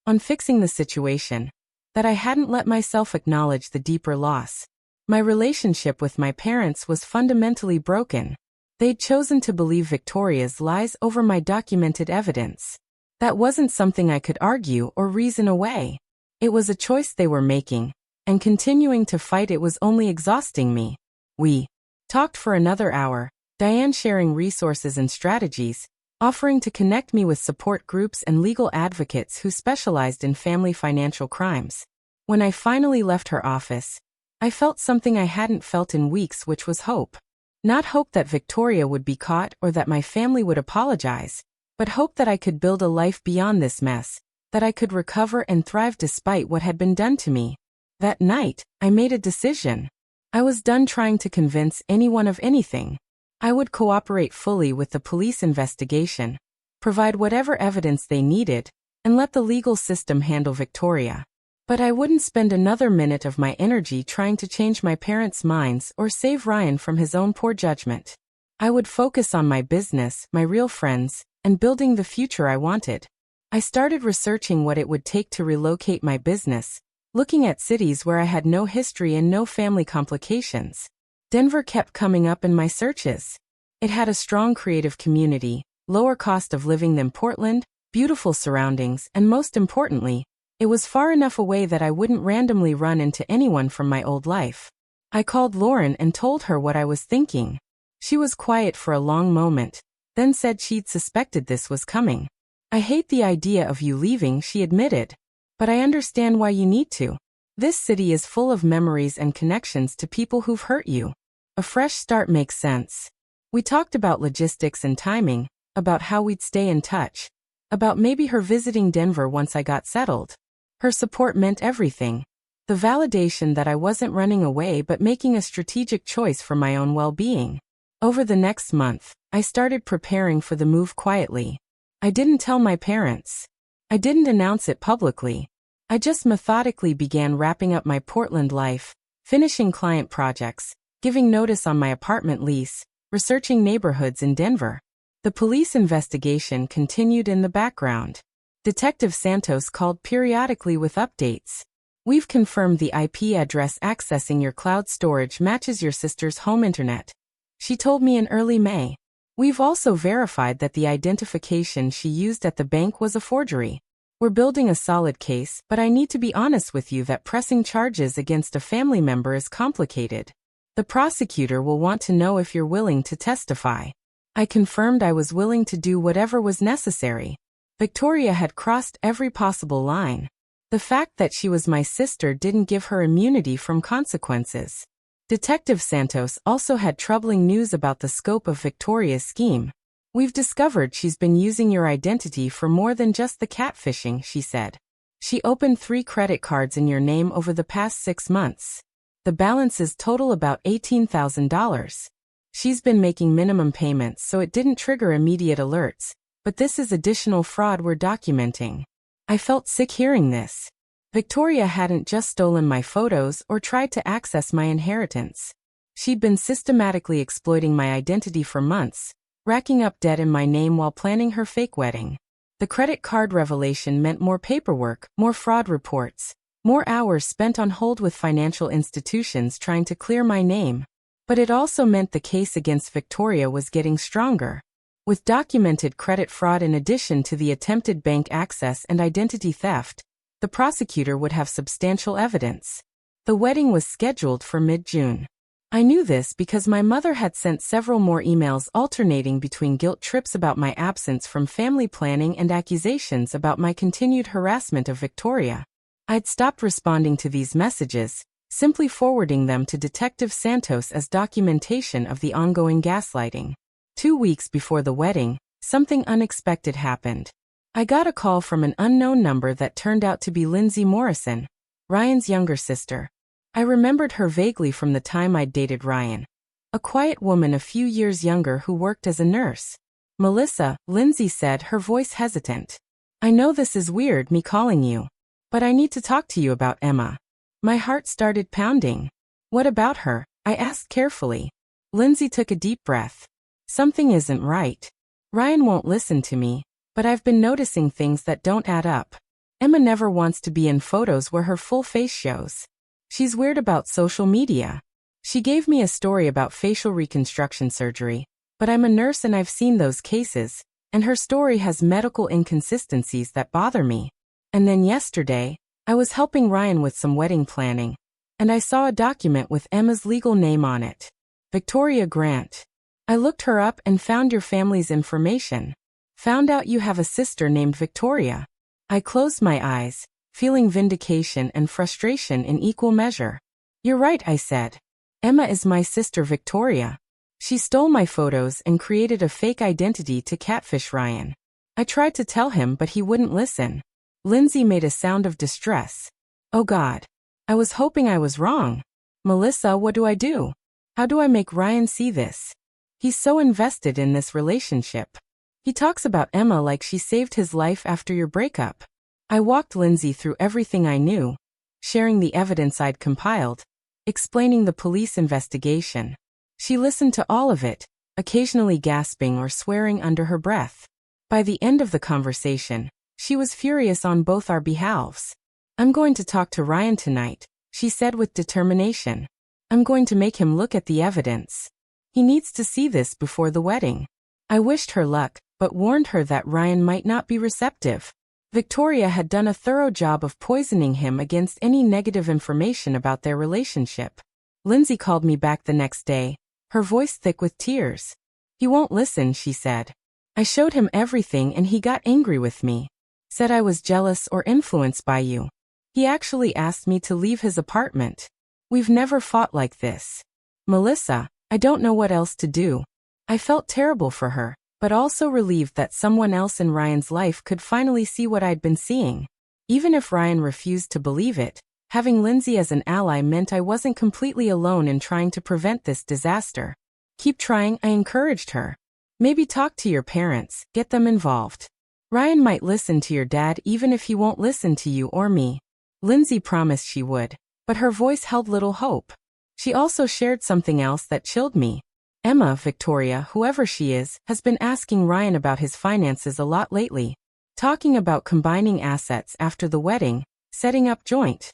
on fixing the situation, that I hadn't let myself acknowledge the deeper loss. My relationship with my parents was fundamentally broken. They'd chosen to believe Victoria's lies over my documented evidence. That wasn't something I could argue or reason away. It was a choice they were making, and continuing to fight it was only exhausting me. We talked for another hour, Diane sharing resources and strategies, offering to connect me with support groups and legal advocates who specialized in family financial crimes. When I finally left her office, I felt something I hadn't felt in weeks, which was hope. Not hope that Victoria would be caught or that my family would apologize, but hope that I could build a life beyond this mess, that I could recover and thrive despite what had been done to me. That night, I made a decision. I was done trying to convince anyone of anything. I would cooperate fully with the police investigation, provide whatever evidence they needed, and let the legal system handle Victoria. But I wouldn't spend another minute of my energy trying to change my parents' minds or save Ryan from his own poor judgment. I would focus on my business, my real friends, and building the future I wanted. I started researching what it would take to relocate my business, looking at cities where I had no history and no family complications. Denver kept coming up in my searches. It had a strong creative community, lower cost of living than Portland, beautiful surroundings, and most importantly, it was far enough away that I wouldn't randomly run into anyone from my old life. I called Lauren and told her what I was thinking. She was quiet for a long moment, then said she'd suspected this was coming. I hate the idea of you leaving, she admitted. But I understand why you need to. This city is full of memories and connections to people who've hurt you. A fresh start makes sense. We talked about logistics and timing, about how we'd stay in touch, about maybe her visiting Denver once I got settled. Her support meant everything. The validation that I wasn't running away but making a strategic choice for my own well-being. Over the next month, I started preparing for the move quietly. I didn't tell my parents. I didn't announce it publicly. I just methodically began wrapping up my Portland life, finishing client projects, giving notice on my apartment lease, researching neighborhoods in Denver. The police investigation continued in the background. Detective Santos called periodically with updates. We've confirmed the IP address accessing your cloud storage matches your sister's home internet, she told me in early May. We've also verified that the identification she used at the bank was a forgery. We're building a solid case, but I need to be honest with you that pressing charges against a family member is complicated. The prosecutor will want to know if you're willing to testify. I confirmed I was willing to do whatever was necessary. Victoria had crossed every possible line. The fact that she was my sister didn't give her immunity from consequences. Detective Santos also had troubling news about the scope of Victoria's scheme. We've discovered she's been using your identity for more than just the catfishing, she said. She opened 3 credit cards in your name over the past 6 months. The balances total about $18,000. She's been making minimum payments, so it didn't trigger immediate alerts. But this is additional fraud we're documenting. I felt sick hearing this. Victoria hadn't just stolen my photos or tried to access my inheritance. She'd been systematically exploiting my identity for months, racking up debt in my name while planning her fake wedding. The credit card revelation meant more paperwork, more fraud reports, More hours spent on hold with financial institutions trying to clear my name. But it also meant the case against Victoria was getting stronger. With documented credit fraud in addition to the attempted bank access and identity theft, the prosecutor would have substantial evidence. The wedding was scheduled for mid-June. I knew this because my mother had sent several more emails alternating between guilt trips about my absence from family planning and accusations about my continued harassment of Victoria. I'd stopped responding to these messages, simply forwarding them to Detective Santos as documentation of the ongoing gaslighting. 2 weeks before the wedding, something unexpected happened. I got a call from an unknown number that turned out to be Lindsay Morrison, Ryan's younger sister. I remembered her vaguely from the time I'd dated Ryan. A quiet woman a few years younger who worked as a nurse. Melissa, Lindsay said, her voice hesitant. I know this is weird, me calling you. But I need to talk to you about Emma. My heart started pounding. What about her? I asked carefully. Lindsay took a deep breath. Something isn't right. Ryan won't listen to me, but I've been noticing things that don't add up. Emma never wants to be in photos where her full face shows. She's weird about social media. She gave me a story about facial reconstruction surgery, but I'm a nurse and I've seen those cases, and her story has medical inconsistencies that bother me. And then yesterday, I was helping Ryan with some wedding planning, and I saw a document with Emma's legal name on it. Victoria Grant. I looked her up and found your family's information. Found out you have a sister named Victoria. I closed my eyes, feeling vindication and frustration in equal measure. You're right, I said. Emma is my sister Victoria. She stole my photos and created a fake identity to catfish Ryan. I tried to tell him, but he wouldn't listen. Lindsay made a sound of distress. Oh God. I was hoping I was wrong. Melissa, what do I do? How do I make Ryan see this? He's so invested in this relationship. He talks about Emma like she saved his life after your breakup. I walked Lindsay through everything I knew, sharing the evidence I'd compiled, explaining the police investigation. She listened to all of it, occasionally gasping or swearing under her breath. By the end of the conversation, she was furious on both our behalves. I'm going to talk to Ryan tonight, she said with determination. I'm going to make him look at the evidence. He needs to see this before the wedding. I wished her luck, but warned her that Ryan might not be receptive. Victoria had done a thorough job of poisoning him against any negative information about their relationship. Lindsay called me back the next day, her voice thick with tears. He won't listen, she said. I showed him everything and he got angry with me. Said I was jealous or influenced by you. He actually asked me to leave his apartment. We've never fought like this. Melissa, I don't know what else to do. I felt terrible for her, but also relieved that someone else in Ryan's life could finally see what I'd been seeing. Even if Ryan refused to believe it, having Lindsay as an ally meant I wasn't completely alone in trying to prevent this disaster. Keep trying, I encouraged her. Maybe talk to your parents, get them involved. Ryan might listen to your dad even if he won't listen to you or me. Lindsay promised she would, but her voice held little hope. She also shared something else that chilled me. Emma, Victoria, whoever she is, has been asking Ryan about his finances a lot lately. Talking about combining assets after the wedding, setting up joint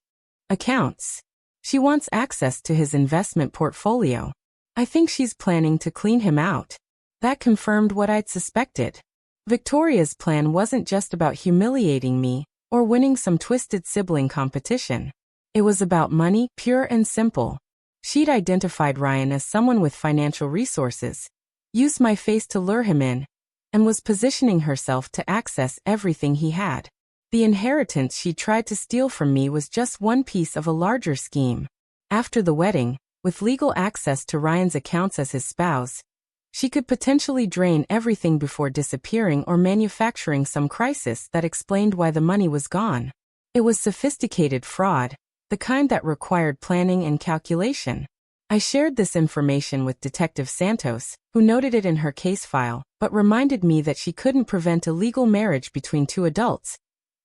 accounts. She wants access to his investment portfolio. I think she's planning to clean him out. That confirmed what I'd suspected. Victoria's plan wasn't just about humiliating me or winning some twisted sibling competition. It was about money, pure and simple. She'd identified Ryan as someone with financial resources, used my face to lure him in, and was positioning herself to access everything he had. The inheritance she tried to steal from me was just one piece of a larger scheme. After the wedding, with legal access to Ryan's accounts as his spouse, she could potentially drain everything before disappearing or manufacturing some crisis that explained why the money was gone. It was sophisticated fraud, the kind that required planning and calculation. I shared this information with Detective Santos, who noted it in her case file, but reminded me that she couldn't prevent a legal marriage between two adults,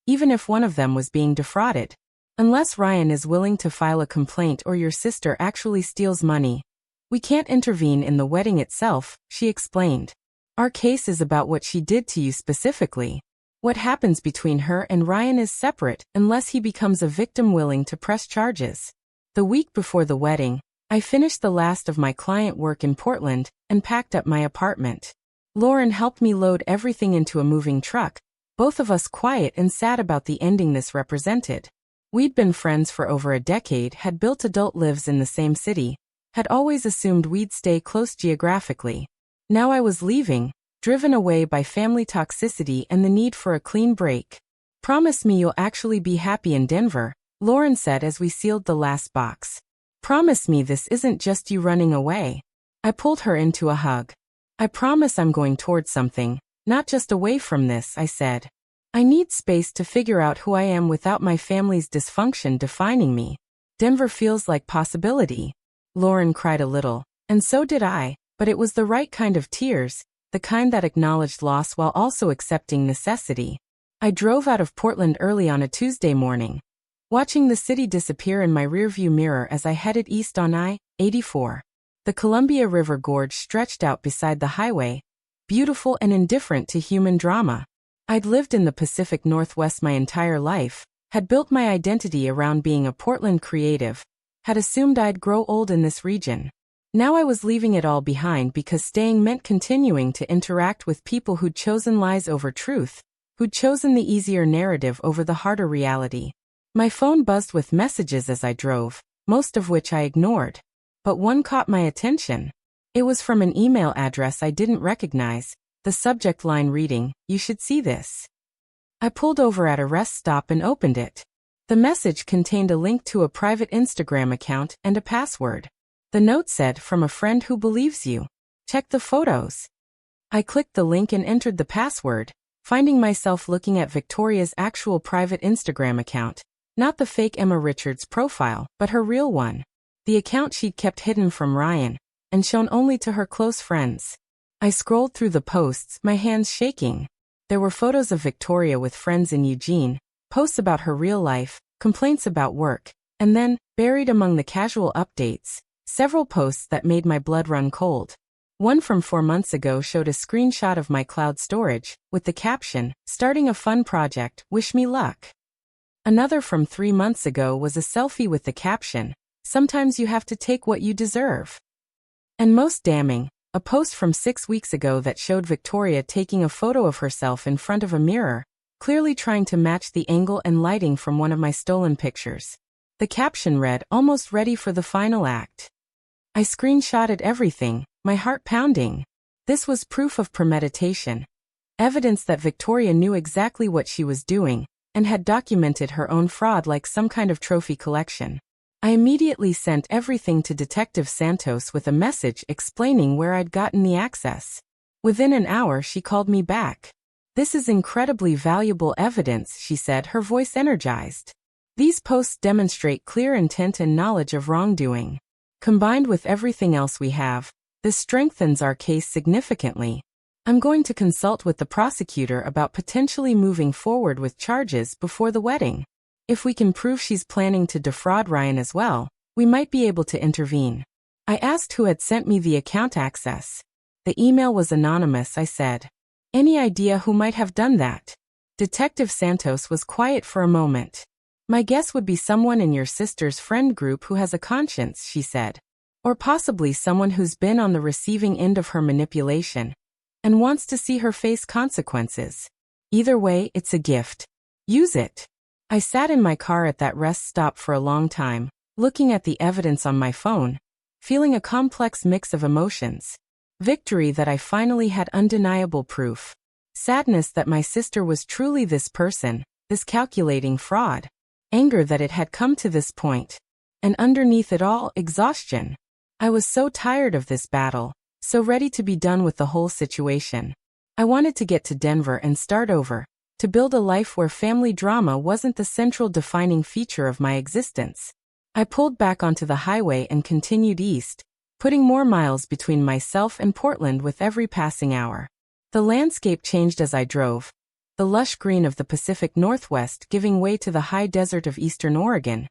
even if one of them was being defrauded. Unless Ryan is willing to file a complaint or your sister actually steals money, we can't intervene in the wedding itself, she explained. Our case is about what she did to you specifically. What happens between her and Ryan is separate unless he becomes a victim willing to press charges. The week before the wedding, I finished the last of my client work in Portland and packed up my apartment. Lauren helped me load everything into a moving truck, both of us quiet and sad about the ending this represented. We'd been friends for over a decade, had built adult lives in the same city, had always assumed we'd stay close geographically. Now I was leaving, driven away by family toxicity and the need for a clean break. "Promise me you'll actually be happy in Denver," Lauren said as we sealed the last box. "Promise me this isn't just you running away." I pulled her into a hug. "I promise I'm going towards something, not just away from this," I said. "I need space to figure out who I am without my family's dysfunction defining me. Denver feels like possibility." Lauren cried a little, and so did I, but it was the right kind of tears, the kind that acknowledged loss while also accepting necessity. I drove out of Portland early on a Tuesday morning, watching the city disappear in my rearview mirror as I headed east on I-84. The Columbia River gorge stretched out beside the highway, beautiful and indifferent to human drama. I'd lived in the Pacific Northwest my entire life, had built my identity around being a Portland creative, had assumed I'd grow old in this region. Now I was leaving it all behind because staying meant continuing to interact with people who'd chosen lies over truth, who'd chosen the easier narrative over the harder reality. My phone buzzed with messages as I drove, most of which I ignored. But one caught my attention. It was from an email address I didn't recognize, the subject line reading, "You should see this." I pulled over at a rest stop and opened it. The message contained a link to a private Instagram account and a password. The note said, "From a friend who believes you. Check the photos." I clicked the link and entered the password, finding myself looking at Victoria's actual private Instagram account, not the fake Emma Richards profile, but her real one. The account she'd kept hidden from Ryan, and shown only to her close friends. I scrolled through the posts, my hands shaking. There were photos of Victoria with friends in Eugene, posts about her real life, complaints about work, and then, buried among the casual updates, several posts that made my blood run cold. One from 4 months ago showed a screenshot of my cloud storage, with the caption, "Starting a fun project, wish me luck." Another from 3 months ago was a selfie with the caption, "Sometimes you have to take what you deserve." And most damning, a post from 6 weeks ago that showed Victoria taking a photo of herself in front of a mirror, clearly trying to match the angle and lighting from one of my stolen pictures. The caption read, "Almost ready for the final act." I screenshotted everything, my heart pounding. This was proof of premeditation. Evidence that Victoria knew exactly what she was doing, and had documented her own fraud like some kind of trophy collection. I immediately sent everything to Detective Santos with a message explaining where I'd gotten the access. Within an hour she called me back. "This is incredibly valuable evidence," she said, her voice energized. "These posts demonstrate clear intent and knowledge of wrongdoing. Combined with everything else we have, this strengthens our case significantly. I'm going to consult with the prosecutor about potentially moving forward with charges before the wedding. If we can prove she's planning to defraud Ryan as well, we might be able to intervene." I asked who had sent me the account access. "The email was anonymous," I said. "Any idea who might have done that?" Detective Santos was quiet for a moment. "My guess would be someone in your sister's friend group who has a conscience," she said. "Or possibly someone who's been on the receiving end of her manipulation and wants to see her face consequences. Either way, it's a gift. Use it." I sat in my car at that rest stop for a long time, looking at the evidence on my phone, feeling a complex mix of emotions. Victory that I finally had undeniable proof. Sadness that my sister was truly this person, this calculating fraud. Anger that it had come to this point. And underneath it all, exhaustion. I was so tired of this battle, so ready to be done with the whole situation. I wanted to get to Denver and start over, to build a life where family drama wasn't the central defining feature of my existence. I pulled back onto the highway and continued east, putting more miles between myself and Portland with every passing hour. The landscape changed as I drove, the lush green of the Pacific Northwest giving way to the high desert of eastern Oregon,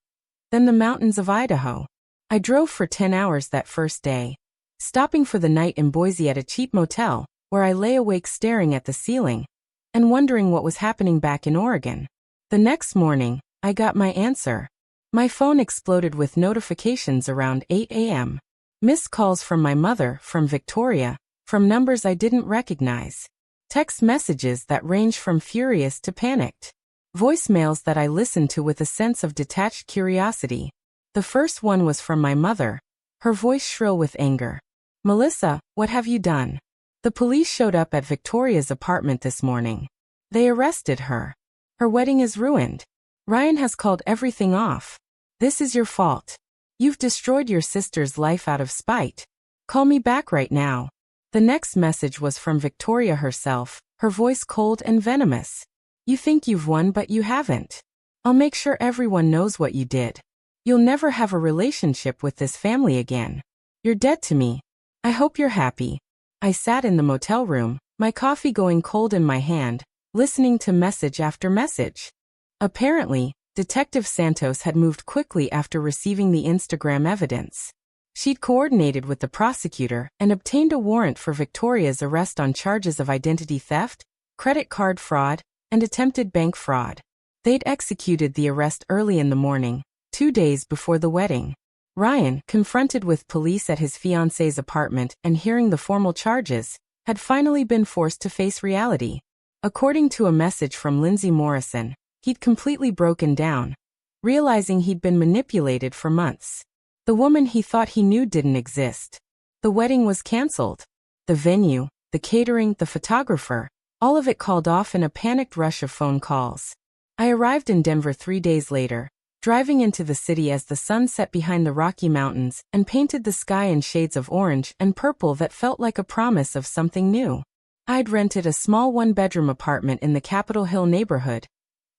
then the mountains of Idaho. I drove for 10 hours that first day, stopping for the night in Boise at a cheap motel, where I lay awake staring at the ceiling, and wondering what was happening back in Oregon. The next morning, I got my answer. My phone exploded with notifications around 8 a.m. Missed calls from my mother, from Victoria, from numbers I didn't recognize. Text messages that range from furious to panicked. Voicemails that I listened to with a sense of detached curiosity. The first one was from my mother, her voice shrill with anger. "Melissa, what have you done? The police showed up at Victoria's apartment this morning. They arrested her. Her wedding is ruined. Ryan has called everything off. This is your fault. You've destroyed your sister's life out of spite. Call me back right now." The next message was from Victoria herself, her voice cold and venomous. "You think you've won, but you haven't. I'll make sure everyone knows what you did. You'll never have a relationship with this family again. You're dead to me. I hope you're happy." I sat in the motel room, my coffee going cold in my hand, listening to message after message. Apparently, Detective Santos had moved quickly after receiving the Instagram evidence. She'd coordinated with the prosecutor and obtained a warrant for Victoria's arrest on charges of identity theft, credit card fraud, and attempted bank fraud. They'd executed the arrest early in the morning, 2 days before the wedding. Ryan, confronted with police at his fiancée's apartment and hearing the formal charges, had finally been forced to face reality. According to a message from Lindsay Morrison, he'd completely broken down, realizing he'd been manipulated for months. The woman he thought he knew didn't exist. The wedding was canceled. The venue, the catering, the photographer, all of it called off in a panicked rush of phone calls. I arrived in Denver 3 days later, driving into the city as the sun set behind the Rocky Mountains and painted the sky in shades of orange and purple that felt like a promise of something new. I'd rented a small one-bedroom apartment in the Capitol Hill neighborhood,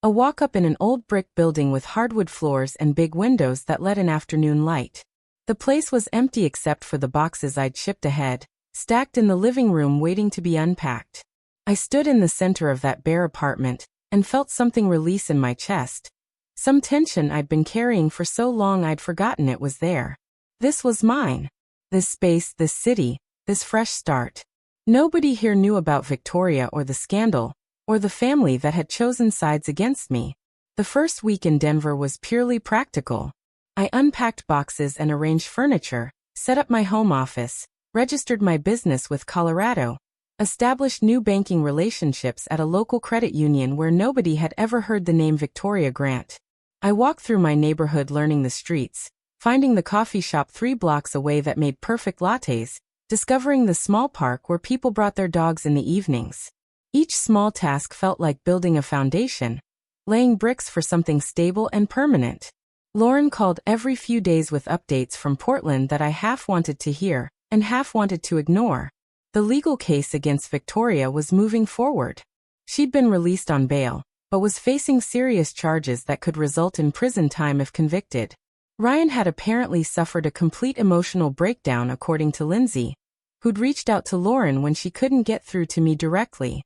a walk-up in an old brick building with hardwood floors and big windows that let in afternoon light. The place was empty except for the boxes I'd shipped ahead, stacked in the living room waiting to be unpacked. I stood in the center of that bare apartment and felt something release in my chest. Some tension I'd been carrying for so long I'd forgotten it was there. This was mine. This space, this city, this fresh start. Nobody here knew about Victoria or the scandal, or the family that had chosen sides against me. The first week in Denver was purely practical. I unpacked boxes and arranged furniture, set up my home office, registered my business with Colorado, established new banking relationships at a local credit union where nobody had ever heard the name Victoria Grant. I walked through my neighborhood learning the streets, finding the coffee shop 3 blocks away that made perfect lattes, discovering the small park where people brought their dogs in the evenings. Each small task felt like building a foundation, laying bricks for something stable and permanent. Lauren called every few days with updates from Portland that I half wanted to hear and half wanted to ignore. The legal case against Victoria was moving forward. She'd been released on bail, but was facing serious charges that could result in prison time if convicted. Ryan had apparently suffered a complete emotional breakdown according to Lindsay, who'd reached out to Lauren when she couldn't get through to me directly.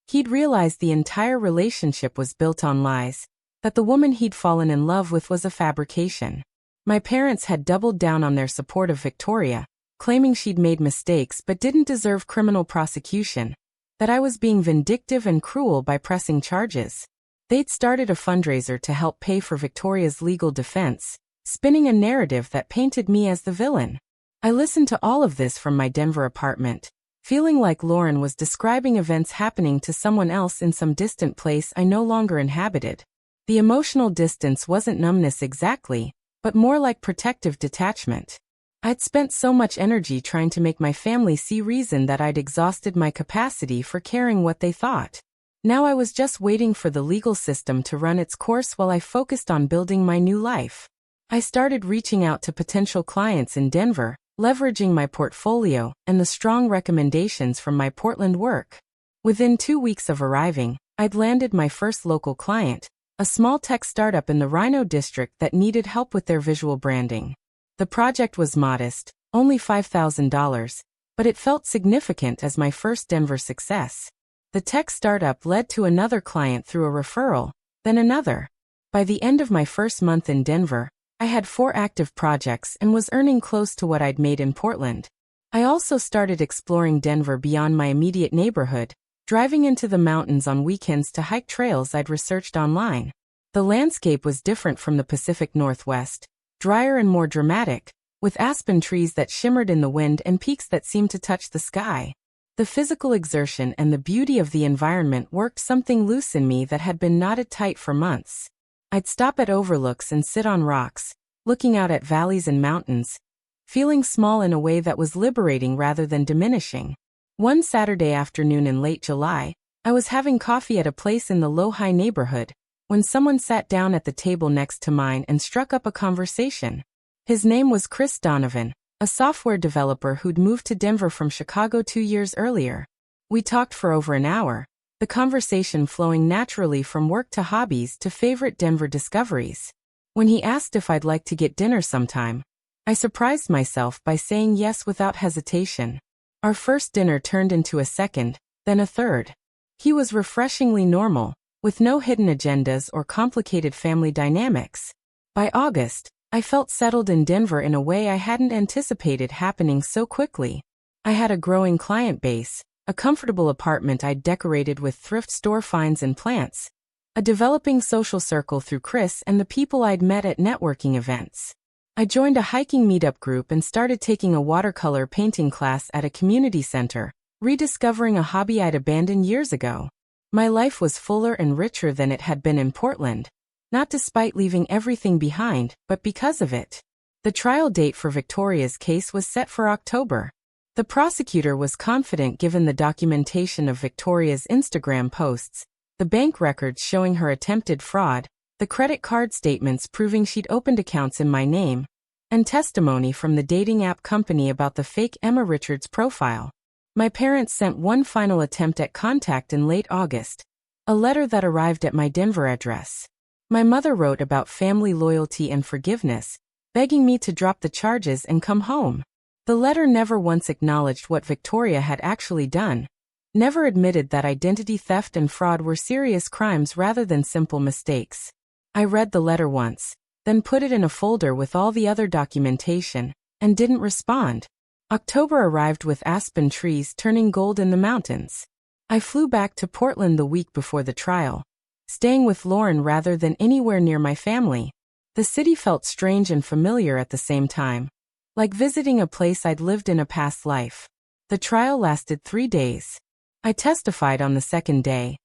He'd realized the entire relationship was built on lies, that the woman he'd fallen in love with was a fabrication. My parents had doubled down on their support of Victoria, claiming she'd made mistakes but didn't deserve criminal prosecution, that I was being vindictive and cruel by pressing charges. They'd started a fundraiser to help pay for Victoria's legal defense, spinning a narrative that painted me as the villain. I listened to all of this from my Denver apartment, feeling like Lauren was describing events happening to someone else in some distant place I no longer inhabited. The emotional distance wasn't numbness exactly, but more like protective detachment. I'd spent so much energy trying to make my family see reason that I'd exhausted my capacity for caring what they thought. Now I was just waiting for the legal system to run its course while I focused on building my new life. I started reaching out to potential clients in Denver, leveraging my portfolio and the strong recommendations from my Portland work. Within 2 weeks of arriving, I'd landed my first local client, a small tech startup in the Rhino district that needed help with their visual branding. The project was modest, only $5,000, but it felt significant as my first Denver success. The tech startup led to another client through a referral, then another. By the end of my first month in Denver, I had 4 active projects and was earning close to what I'd made in Portland. I also started exploring Denver beyond my immediate neighborhood, driving into the mountains on weekends to hike trails I'd researched online. The landscape was different from the Pacific Northwest, drier and more dramatic, with aspen trees that shimmered in the wind and peaks that seemed to touch the sky. The physical exertion and the beauty of the environment worked something loose in me that had been knotted tight for months. I'd stop at overlooks and sit on rocks, looking out at valleys and mountains, feeling small in a way that was liberating rather than diminishing. One Saturday afternoon in late July, I was having coffee at a place in the Low-High neighborhood, when someone sat down at the table next to mine and struck up a conversation. His name was Chris Donovan, a software developer who'd moved to Denver from Chicago 2 years earlier. We talked for over an hour, the conversation flowing naturally from work to hobbies to favorite Denver discoveries. When he asked if I'd like to get dinner sometime, I surprised myself by saying yes without hesitation. Our first dinner turned into a second, then a third. He was refreshingly normal, with no hidden agendas or complicated family dynamics. By August, I felt settled in Denver in a way I hadn't anticipated happening so quickly. I had a growing client base, a comfortable apartment I'd decorated with thrift store finds and plants, a developing social circle through Chris and the people I'd met at networking events. I joined a hiking meetup group and started taking a watercolor painting class at a community center, rediscovering a hobby I'd abandoned years ago. My life was fuller and richer than it had been in Portland, not despite leaving everything behind, but because of it. The trial date for Victoria's case was set for October. The prosecutor was confident given the documentation of Victoria's Instagram posts, the bank records showing her attempted fraud, the credit card statements proving she'd opened accounts in my name, and testimony from the dating app company about the fake Emma Richards profile. My parents sent one final attempt at contact in late August, a letter that arrived at my Denver address. My mother wrote about family loyalty and forgiveness, begging me to drop the charges and come home. The letter never once acknowledged what Victoria had actually done, never admitted that identity theft and fraud were serious crimes rather than simple mistakes. I read the letter once, then put it in a folder with all the other documentation, and didn't respond. October arrived with aspen trees turning gold in the mountains. I flew back to Portland the week before the trial, staying with Lauren rather than anywhere near my family. The city felt strange and familiar at the same time, like visiting a place I'd lived in a past life. The trial lasted 3 days. I testified on the second day,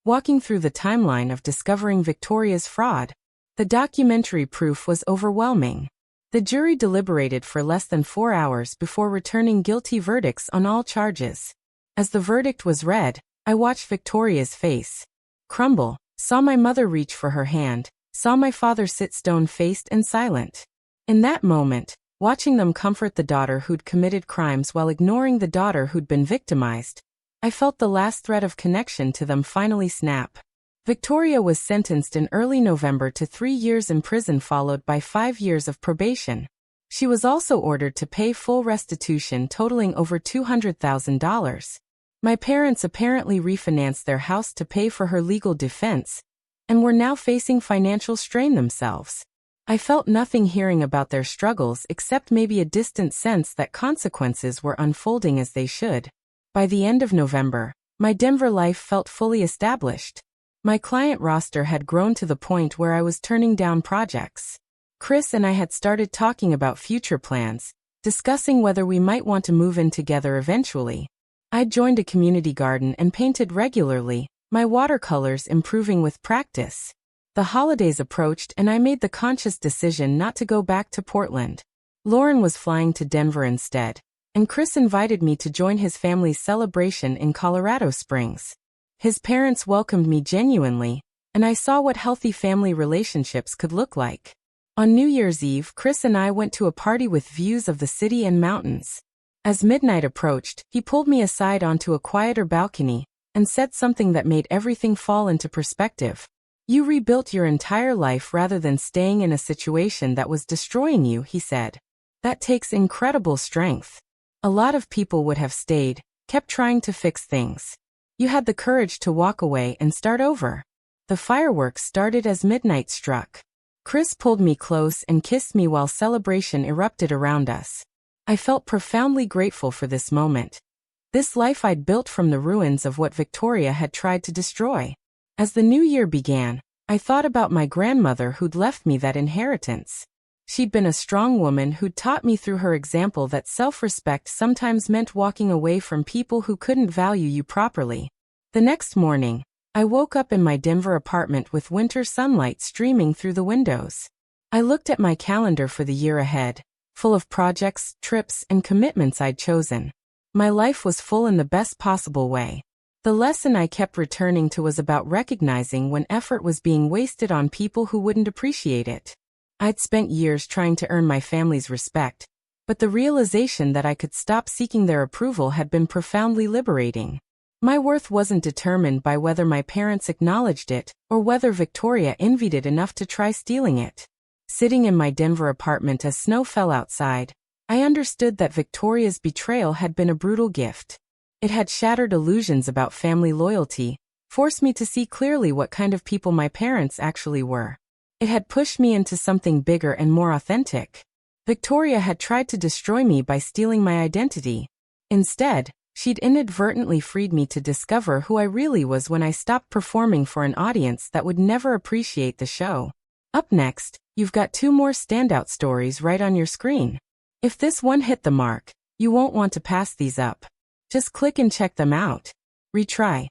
walking through the timeline of discovering Victoria's fraud. The documentary proof was overwhelming. The jury deliberated for less than 4 hours before returning guilty verdicts on all charges. As the verdict was read, I watched Victoria's face crumble, saw my mother reach for her hand, saw my father sit stone-faced and silent. In that moment, watching them comfort the daughter who'd committed crimes while ignoring the daughter who'd been victimized, I felt the last thread of connection to them finally snap. Victoria was sentenced in early November to 3 years in prison followed by 5 years of probation. She was also ordered to pay full restitution totaling over $200,000. My parents apparently refinanced their house to pay for her legal defense, and were now facing financial strain themselves. I felt nothing hearing about their struggles except maybe a distant sense that consequences were unfolding as they should. By the end of November, my Denver life felt fully established. My client roster had grown to the point where I was turning down projects. Chris and I had started talking about future plans, discussing whether we might want to move in together eventually. I'd joined a community garden and painted regularly, my watercolors improving with practice. The holidays approached and I made the conscious decision not to go back to Portland. Lauren was flying to Denver instead, and Chris invited me to join his family's celebration in Colorado Springs. His parents welcomed me genuinely, and I saw what healthy family relationships could look like. On New Year's Eve, Chris and I went to a party with views of the city and mountains. As midnight approached, he pulled me aside onto a quieter balcony and said something that made everything fall into perspective. "You rebuilt your entire life rather than staying in a situation that was destroying you," he said. "That takes incredible strength. A lot of people would have stayed, kept trying to fix things. You had the courage to walk away and start over." The fireworks started as midnight struck. Chris pulled me close and kissed me while celebration erupted around us. I felt profoundly grateful for this moment. This life I'd built from the ruins of what Victoria had tried to destroy. As the new year began, I thought about my grandmother who'd left me that inheritance. She'd been a strong woman who'd taught me through her example that self-respect sometimes meant walking away from people who couldn't value you properly. The next morning, I woke up in my Denver apartment with winter sunlight streaming through the windows. I looked at my calendar for the year ahead, full of projects, trips, and commitments I'd chosen. My life was full in the best possible way. The lesson I kept returning to was about recognizing when effort was being wasted on people who wouldn't appreciate it. I'd spent years trying to earn my family's respect, but the realization that I could stop seeking their approval had been profoundly liberating. My worth wasn't determined by whether my parents acknowledged it or whether Victoria envied it enough to try stealing it. Sitting in my Denver apartment as snow fell outside, I understood that Victoria's betrayal had been a brutal gift. It had shattered illusions about family loyalty, forced me to see clearly what kind of people my parents actually were. It had pushed me into something bigger and more authentic. Victoria had tried to destroy me by stealing my identity. Instead, she'd inadvertently freed me to discover who I really was when I stopped performing for an audience that would never appreciate the show. Up next, you've got 2 more standout stories right on your screen. If this one hit the mark, you won't want to pass these up. Just click and check them out. Retry.